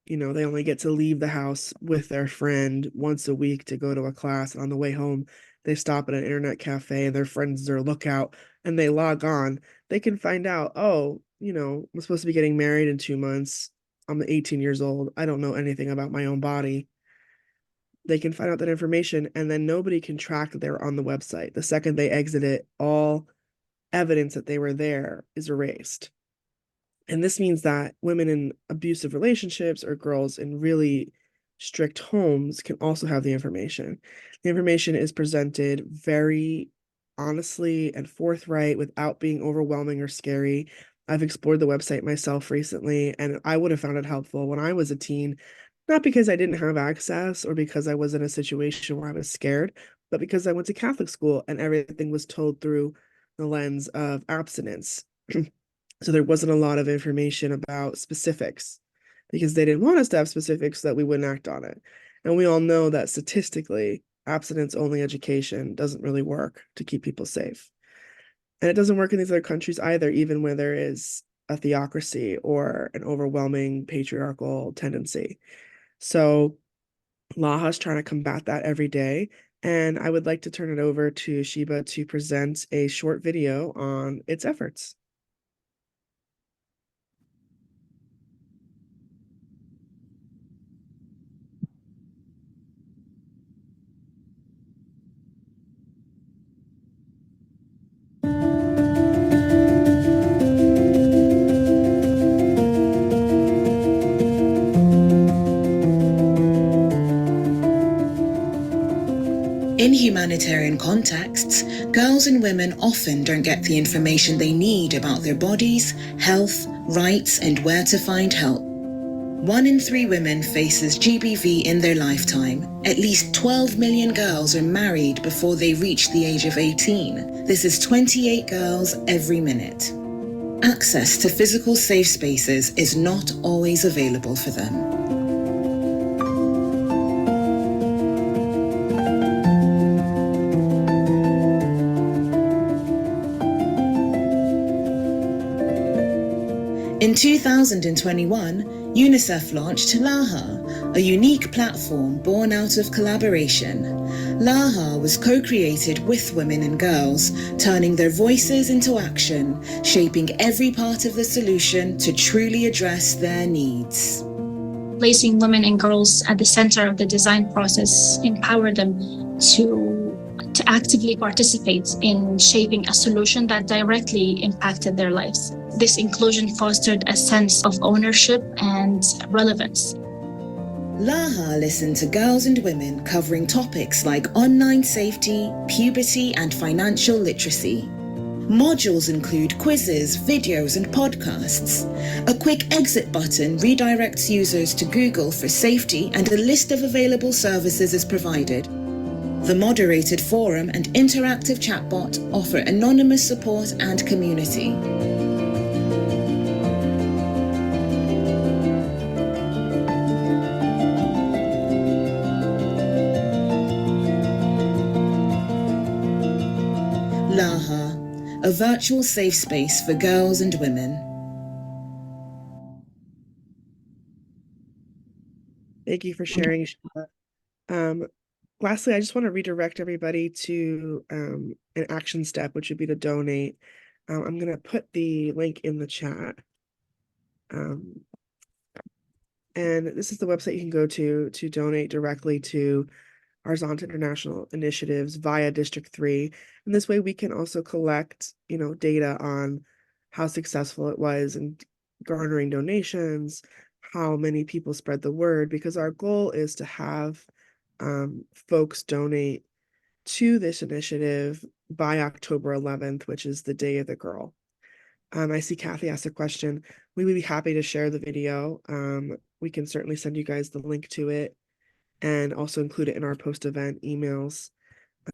they only get to leave the house with their friend once a week to go to a class. And on the way home, they stop at an internet cafe and their friend's their lookout and they log on. They can find out, oh, I'm supposed to be getting married in 2 months. I'm 18 years old. I don't know anything about my own body. They can find out that information and then nobody can track that they're on the website. The second they exit it, all evidence that they were there is erased. And this means that women in abusive relationships or girls in really strict homes can also have the information. The information is presented very honestly and forthright without being overwhelming or scary. I've explored the website myself recently, and I would have found it helpful when I was a teen, not because I didn't have access or because I was in a situation where I was scared, but because I went to Catholic school and everything was told through the lens of abstinence. So there wasn't a lot of information about specifics because they didn't want us to have specifics so that we wouldn't act on it. And we all know that statistically, abstinence-only education doesn't really work to keep people safe. And it doesn't work in these other countries either, even where there is a theocracy or an overwhelming patriarchal tendency. So LAHA is trying to combat that every day. And I would like to turn it over to Sheba to present a short video on its efforts. In humanitarian contexts, girls and women often don't get the information they need about their bodies, health, rights, and where to find help. 1 in 3 women faces GBV in their lifetime. At least 12 million girls are married before they reach the age of 18. This is 28 girls every minute. Access to physical safe spaces is not always available for them. In 2021, UNICEF launched LAHA, a unique platform born out of collaboration. LAHA was co-created with women and girls, turning their voices into action, shaping every part of the solution to truly address their needs. Placing women and girls at the center of the design process empower them to actively participate in shaping a solution that directly impacted their lives. This inclusion fostered a sense of ownership and relevance. LAHA listened to girls and women covering topics like online safety, puberty, and financial literacy. Modules include quizzes, videos, and podcasts. A quick exit button redirects users to Google for safety, and a list of available services is provided. The moderated forum and interactive chatbot offer anonymous support and community. LAHA, a virtual safe space for girls and women. Thank you for sharing, Sheba. Lastly, I just want to redirect everybody to an action step, which would be to donate. I'm going to put the link in the chat. And this is the website you can go to donate directly to our Zonta International initiatives via District 3. And this way we can also collect, data on how successful it was in garnering donations, how many people spread the word, because our goal is to have folks donate to this initiative by October 11th, which is the Day of the Girl. I see Kathy asked a question. We would be happy to share the video. We can certainly send you guys the link to it and also include it in our post-event emails.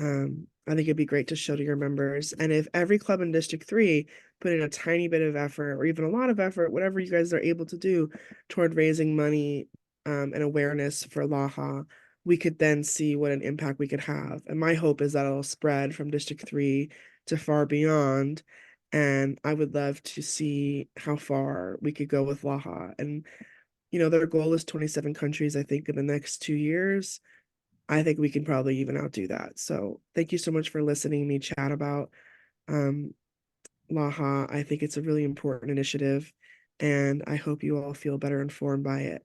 I think it'd be great to show to your members. And if every club in District 3 put in a tiny bit of effort or even a lot of effort, whatever you guys are able to do toward raising money and awareness for LAHA, we could then see what an impact we could have. And my hope is that it'll spread from District 3 to far beyond. And I would love to see how far we could go with LAHA. And, their goal is 27 countries, I think, in the next 2 years. I think we can probably even outdo that. So thank you so much for listening to me chat about LAHA. I think it's a really important initiative, and I hope you all feel better informed by it.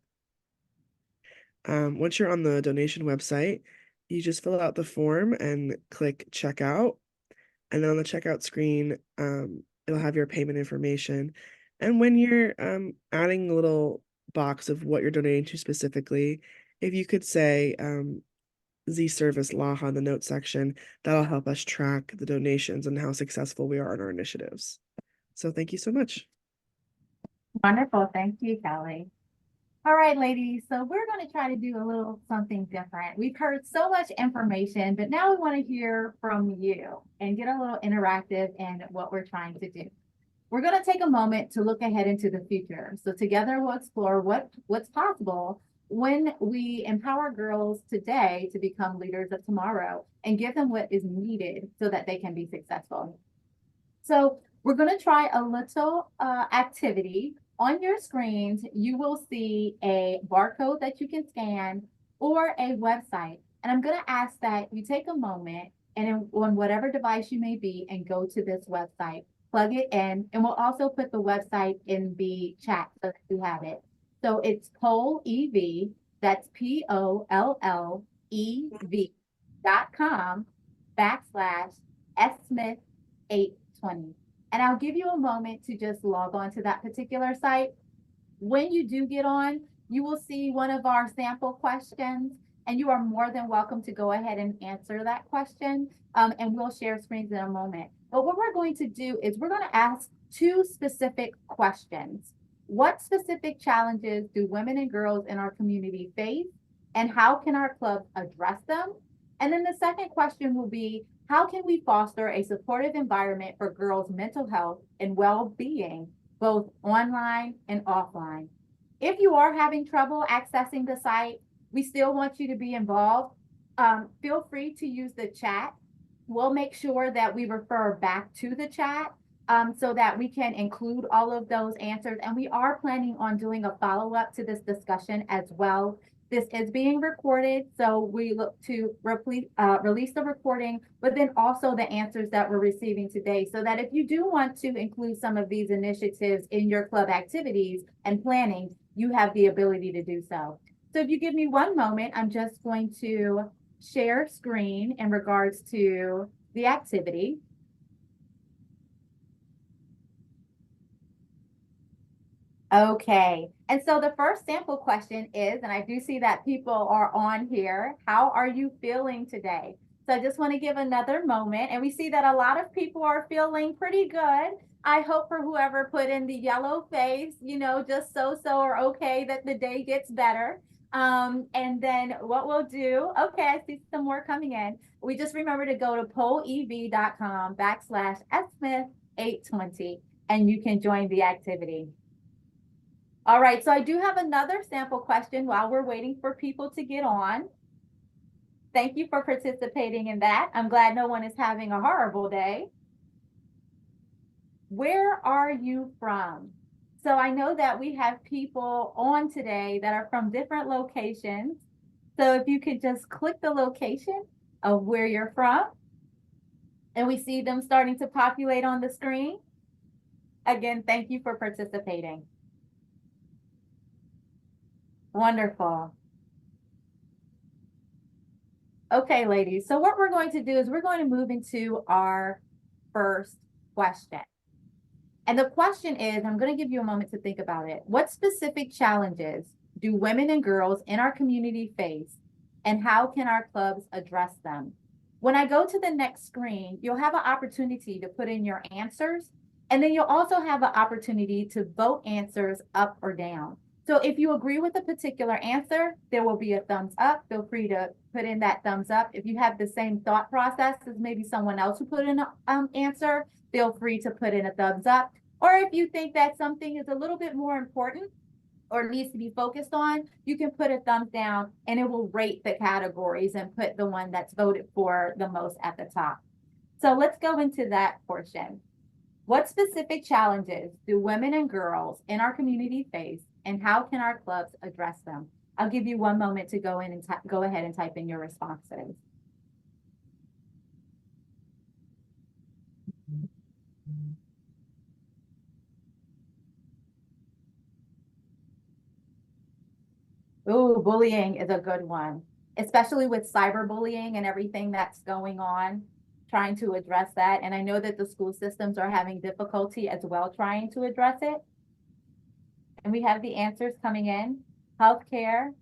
Once you're on the donation website, you just fill out the form and click checkout. And then on the checkout screen, it'll have your payment information. And when you're adding a little box of what you're donating to specifically, if you could say Z Service LAHA in the notes section, that'll help us track the donations and how successful we are in our initiatives. So thank you so much. Wonderful. Thank you, Kelly. All right, ladies. So we're going to try to do a little something different. We've heard so much information, but now we want to hear from you and get a little interactive in what we're trying to do. We're going to take a moment to look ahead into the future. So together we'll explore what's possible when we empower girls today to become leaders of tomorrow and give them what is needed so that they can be successful. So we're going to try a little activity. On your screens, you will see a barcode that you can scan or a website. And I'm going to ask that you take a moment and on whatever device you may be and go to this website, plug it in, and we'll also put the website in the chat so that you have it. So it's POLLEV, that's POLLEV.com/SSmith820. And I'll give you a moment to just log on to that particular site. When you do get on, you will see one of our sample questions, and you are more than welcome to go ahead and answer that question, and we'll share screens in a moment. But what we're going to do is we're going to ask two specific questions. What specific challenges do women and girls in our community face, and how can our clubs address them? And then the second question will be, how can we foster a supportive environment for girls' mental health and well-being, both online and offline? If you are having trouble accessing the site, we still want you to be involved. Feel free to use the chat. We'll make sure that we refer back to the chat so that we can include all of those answers. And we are planning on doing a follow-up to this discussion as well. This is being recorded, so we look to release the recording, but then also the answers that we're receiving today, so that if you do want to include some of these initiatives in your club activities and planning, you have the ability to do so. So if you give me one moment, I'm just going to share screen in regards to the activity. Okay, and so the first sample question is, and I do see that people are on here, how are you feeling today? So I just want to give another moment, and we see that a lot of people are feeling pretty good. I hope for whoever put in the yellow face, you know, just so or okay, that the day gets better. And then what we'll do, okay, I see some more coming in. We just remember to go to POLLEV.com/SSmith820, and you can join the activity. All right, so I do have another sample question while we're waiting for people to get on. Thank you for participating in that. I'm glad no one is having a horrible day. Where are you from? So I know that we have people on today that are from different locations. So if you could just click the location of where you're from, and we see them starting to populate on the screen. Again, thank you for participating. Wonderful. Okay, ladies, so what we're going to do is we're going to move into our first question. And the question is, I'm going to give you a moment to think about it. What specific challenges do women and girls in our community face, and how can our clubs address them? When I go to the next screen, you'll have an opportunity to put in your answers, and then you'll also have an opportunity to vote answers up or down. So if you agree with a particular answer, there will be a thumbs up. Feel free to put in that thumbs up. If you have the same thought process as maybe someone else who put in an answer, feel free to put in a thumbs up. Or if you think that something is a little bit more important or needs to be focused on, you can put a thumbs down, and it will rate the categories and put the one that's voted for the most at the top. So let's go into that portion. What specific challenges do women and girls in our community face, and how can our clubs address them? I'll give you one moment to go in and go ahead and type in your responses. Ooh, bullying is a good one, especially with cyberbullying and everything that's going on, trying to address that. And I know that the school systems are having difficulty as well trying to address it. And we have the answers coming in. Healthcare.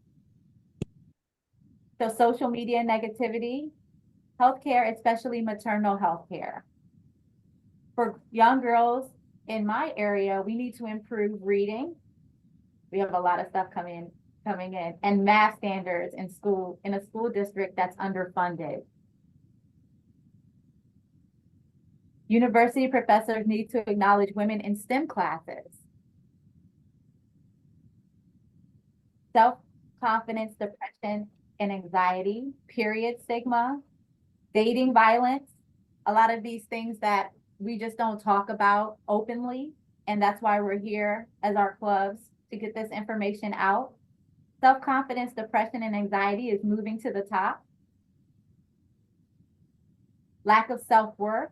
So social media negativity, healthcare, especially maternal health care. For young girls in my area, we need to improve reading. We have a lot of stuff coming in, and math standards in school, in a school district that's underfunded. University professors need to acknowledge women in STEM classes. Self-confidence, depression, and anxiety, period stigma, dating violence, a lot of these things that we just don't talk about openly. And that's why we're here as our clubs, to get this information out. Self-confidence, depression, and anxiety is moving to the top. lack of self-worth,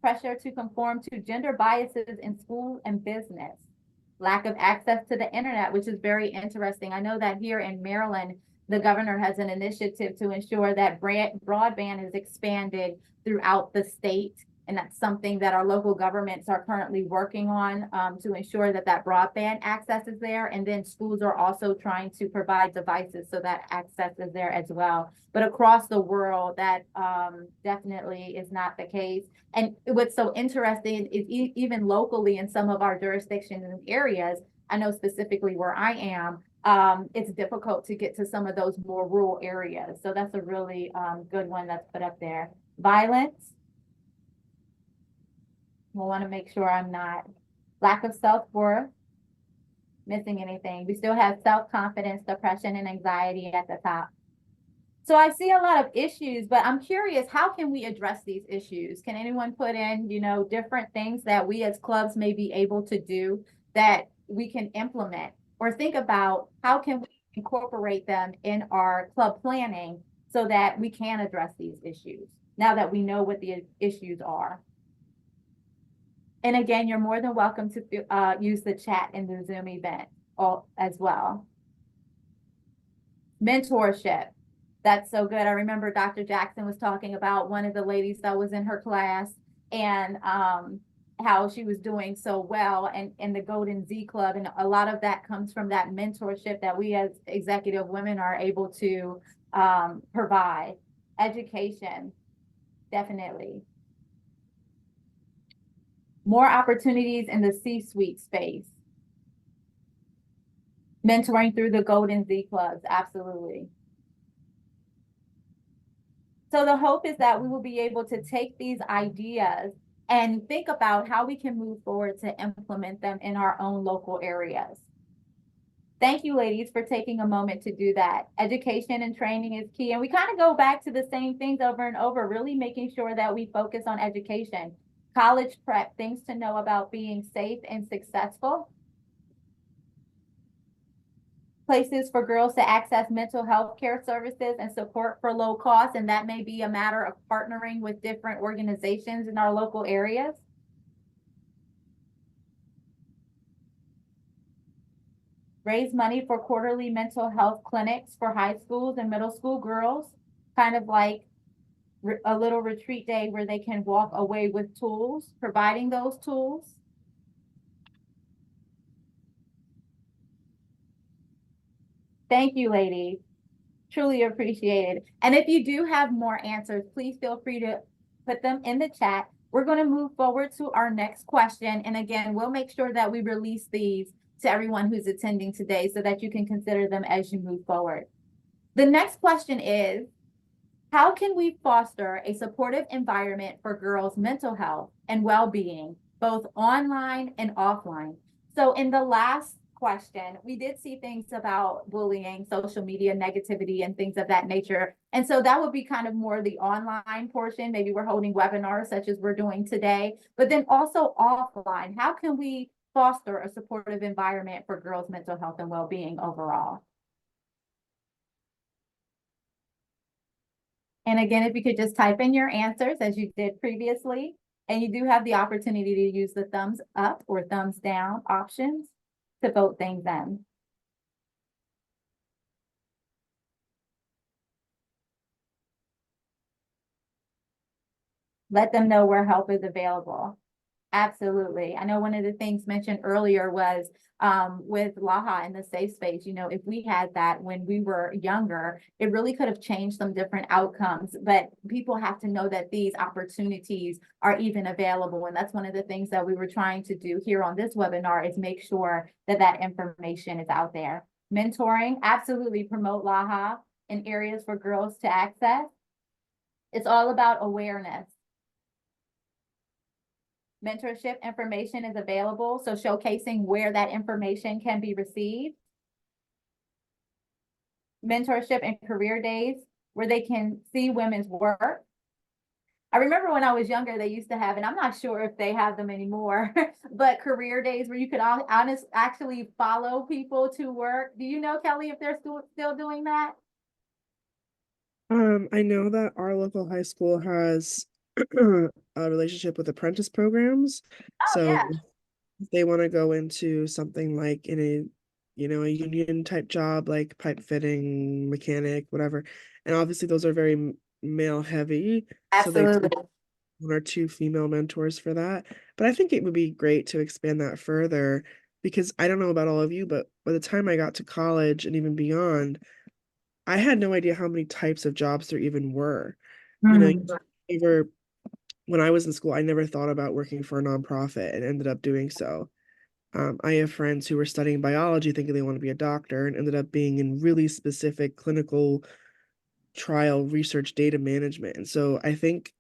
pressure to conform to gender biases in school and business, lack of access to the internet, which is very interesting. I know that here in Maryland, the governor has an initiative to ensure that broadband is expanded throughout the state. And that's something that our local governments are currently working on to ensure that that broadband access is there. And then schools are also trying to provide devices so that access is there as well. But across the world, that definitely is not the case. And what's so interesting is even locally in some of our jurisdictions and areas, I know specifically where I am, it's difficult to get to some of those more rural areas. So that's a really good one that's put up there. Violence. We'll want to make sure I'm not. Lack of self-worth, missing anything. We still have self-confidence, depression, and anxiety at the top. So I see a lot of issues, but I'm curious, how can we address these issues? Can anyone put in, different things that we as clubs may be able to do that we can implement, or think about how can we incorporate them in our club planning so that we can address these issues now that we know what the issues are? And again, you're more than welcome to use the chat in the Zoom event as well. Mentorship. That's so good. I remember Dr. Jackson was talking about one of the ladies that was in her class and how she was doing so well in the Golden Z Club. And a lot of that comes from that mentorship that we as executive women are able to provide. Education, definitely. More opportunities in the C-suite space. Mentoring through the Golden Z Clubs, absolutely. So the hope is that we will be able to take these ideas and think about how we can move forward to implement them in our own local areas. Thank you, ladies, for taking a moment to do that. Education and training is key. And we kind of go back to the same things over and over, really making sure that we focus on education. College prep, things to know about being safe and successful. Places for girls to access mental health care services and support for low cost. And that may be a matter of partnering with different organizations in our local areas. Raise money for quarterly mental health clinics for high schools and middle school girls, kind of like a little retreat day where they can walk away with tools, providing those tools. Thank you, ladies. Truly appreciate it. And if you do have more answers, please feel free to put them in the chat. We're going to move forward to our next question. And again, we'll make sure that we release these to everyone who's attending today so that you can consider them as you move forward. The next question is, how can we foster a supportive environment for girls' mental health and well-being, both online and offline? So in the last question, we did see things about bullying, social media negativity, and things of that nature. And so that would be kind of more the online portion. Maybe we're holding webinars such as we're doing today, but then also offline. How can we foster a supportive environment for girls' mental health and well-being overall? And again, if you could just type in your answers as you did previously, and you do have the opportunity to use the thumbs up or thumbs down options to vote things in. Let them know where help is available. Absolutely. I know one of the things mentioned earlier was with LAHA and the safe space, if we had that when we were younger, it really could have changed some different outcomes, but people have to know that these opportunities are even available. And that's one of the things that we were trying to do here on this webinar is make sure that that information is out there. Mentoring, absolutely promote LAHA in areas for girls to access. It's all about awareness. Mentorship information is available, so showcasing where that information can be received. Mentorship and career days where they can see women's work. I remember when I was younger, they used to have, and I'm not sure if they have them anymore, but career days where you could actually follow people to work. Do you know, Kelly, if they're still doing that? I know that our local high school has a relationship with apprentice programs. Oh, So yeah. if they want to go into something like in a, a union type job, like pipe fitting, mechanic, whatever. And obviously those are very male heavy. So they Absolutely. one or two female mentors for that. But I think it would be great to expand that further because I don't know about all of you, but by the time I got to college and even beyond, I had no idea how many types of jobs there even were. You know, Mm. never when I was in school, I never thought about working for a nonprofit and ended up doing so. I have friends who were studying biology thinking they want to be a doctor and ended up being in really specific clinical trial research data management. And so I think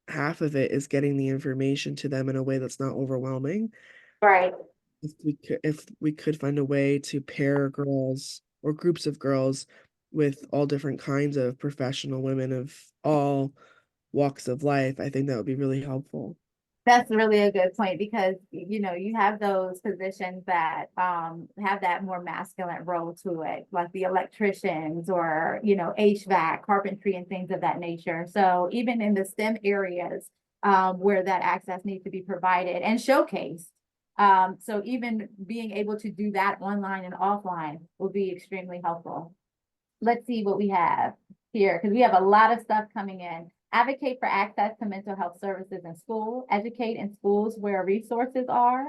half of it is getting the information to them in a way that's not overwhelming. Right. If we could find a way to pair girls or groups of girls with all different kinds of professional women of all walks of life, I think that would be really helpful. That's really a good point because you have those positions that have that more masculine role to it, like the electricians or HVAC, carpentry, and things of that nature. So even in the STEM areas where that access needs to be provided and showcased. So even being able to do that online and offline will be extremely helpful. Let's see what we have here because we have a lot of stuff coming in. Advocate for access to mental health services in school, educate in schools where resources are.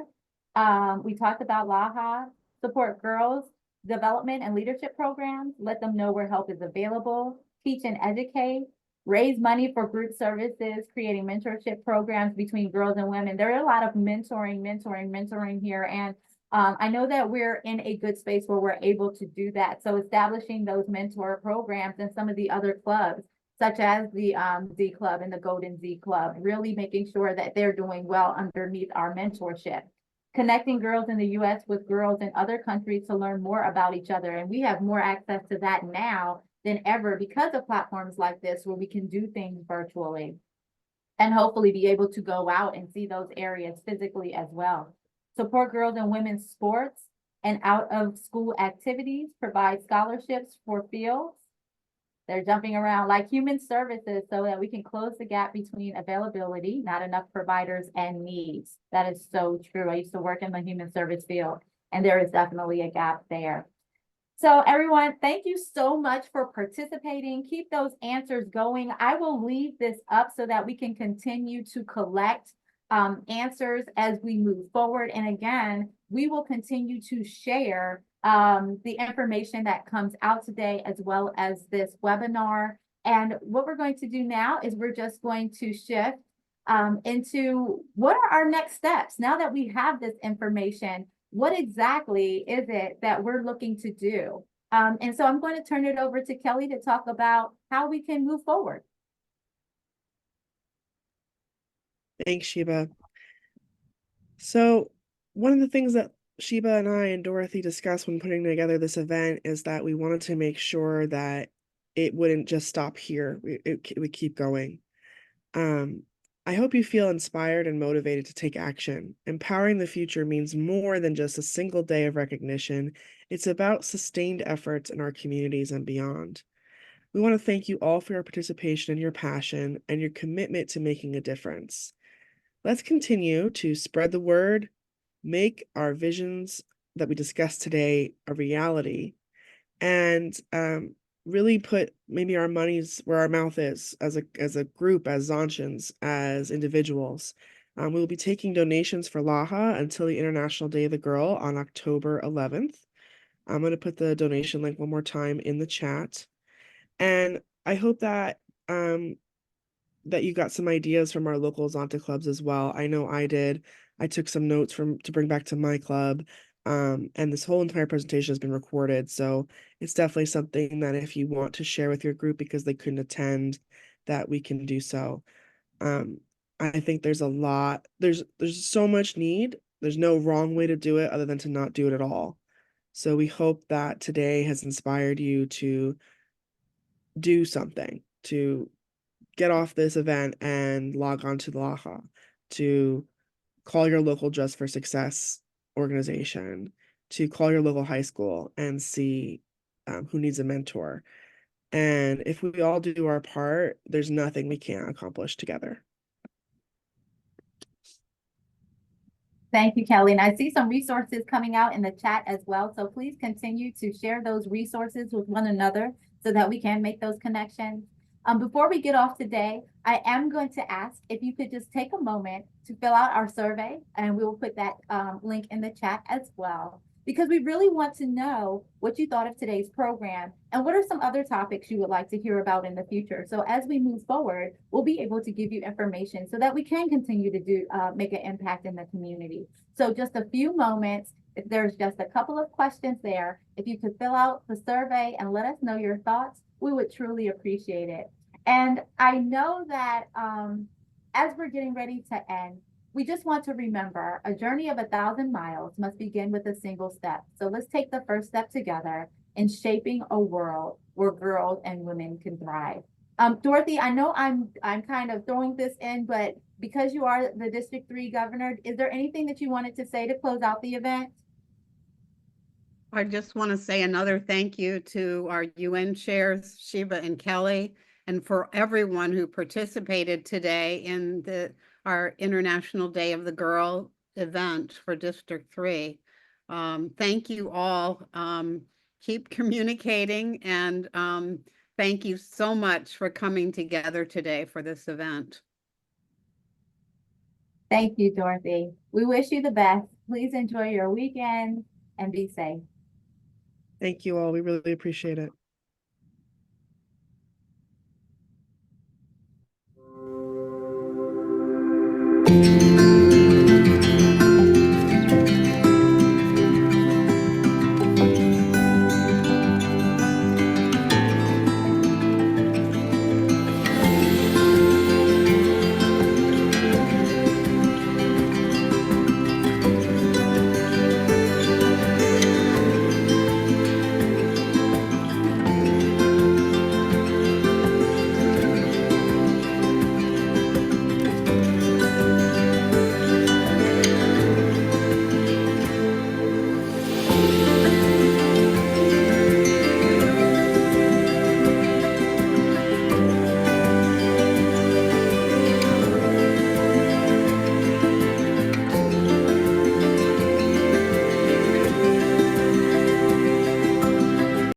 We talked about LAHA, support girls development and leadership programs, let them know where help is available, teach and educate, raise money for group services, creating mentorship programs between girls and women. There are a lot of mentoring here. And I know that we're in a good space where we're able to do that. So establishing those mentor programs and some of the other clubs, such as the Z Club and the Golden Z Club, really making sure that they're doing well underneath our mentorship. Connecting girls in the US with girls in other countries to learn more about each other. And we have more access to that now than ever because of platforms like this where we can do things virtually and hopefully be able to go out and see those areas physically as well. Support girls and women's sports and out of school activities, provide scholarships for fields. They're jumping around like human services so that we can close the gap between availability, not enough providers, and needs. That is so true. I used to work in the human service field, and there is definitely a gap there. So everyone, thank you so much for participating. Keep those answers going. I will leave this up so that we can continue to collect answers as we move forward. And again, we will continue to share the information that comes out today as well as this webinar. And what we're going to do now is we're just going to shift into what are our next steps now that we have this information. What exactly is it that we're looking to do? And so I'm going to turn it over to Kelly to talk about how we can move forward. Thanks, Sheba. So one of the things that Sheba and I and Dorothy discussed when putting together this event is that we wanted to make sure that it wouldn't just stop here. It would keep going. I hope you feel inspired and motivated to take action. Empowering the future means more than just a single day of recognition. It's about sustained efforts in our communities and beyond. We want to thank you all for your participation and your passion and your commitment to making a difference. Let's continue to spread the word, make our visions that we discussed today a reality, and really put maybe our money's where our mouth is as a group, as Zontians, as individuals. We will be taking donations for LAHA until the International Day of the Girl on October 11th. I'm going to put the donation link one more time in the chat. And I hope that that you got some ideas from our local Zonta clubs as well. I know I did. I took some notes to bring back to my club. And this whole entire presentation has been recorded. So it's definitely something that if you want to share with your group because they couldn't attend, that we can do so. I think there's so much need. There's no wrong way to do it other than to not do it at all. So we hope that today has inspired you to do something, to get off this event and log on to the LAHA, to call your local Just for Success organization, to call your local high school and see who needs a mentor. And if we all do our part, there's nothing we can't accomplish together. Thank you, Kelly. And I see some resources coming out in the chat as well. So please continue to share those resources with one another so that we can make those connections. Before we get off today, I am going to ask if you could just take a moment to fill out our survey, and we will put that link in the chat as well, because we really want to know what you thought of today's program and what are some other topics you would like to hear about in the future. So as we move forward, we'll be able to give you information so that we can continue to make an impact in the community. So just a few moments, if there's just a couple of questions there, if you could fill out the survey and let us know your thoughts, we would truly appreciate it. And I know that as we're getting ready to end, we just want to remember a journey of 1,000 miles must begin with a single step. So let's take the first step together in shaping a world where girls and women can thrive. Dorothy, I know I'm kind of throwing this in, but because you are the District 3 governor, is there anything that you wanted to say to close out the event? I just want to say another thank you to our UN chairs, Sheba and Kelly, and for everyone who participated today in our International Day of the Girl event for District 3. Thank you all. Keep communicating, and thank you so much for coming together today for this event. Thank you, Dorothy. We wish you the best. Please enjoy your weekend and be safe. Thank you all. We really appreciate it.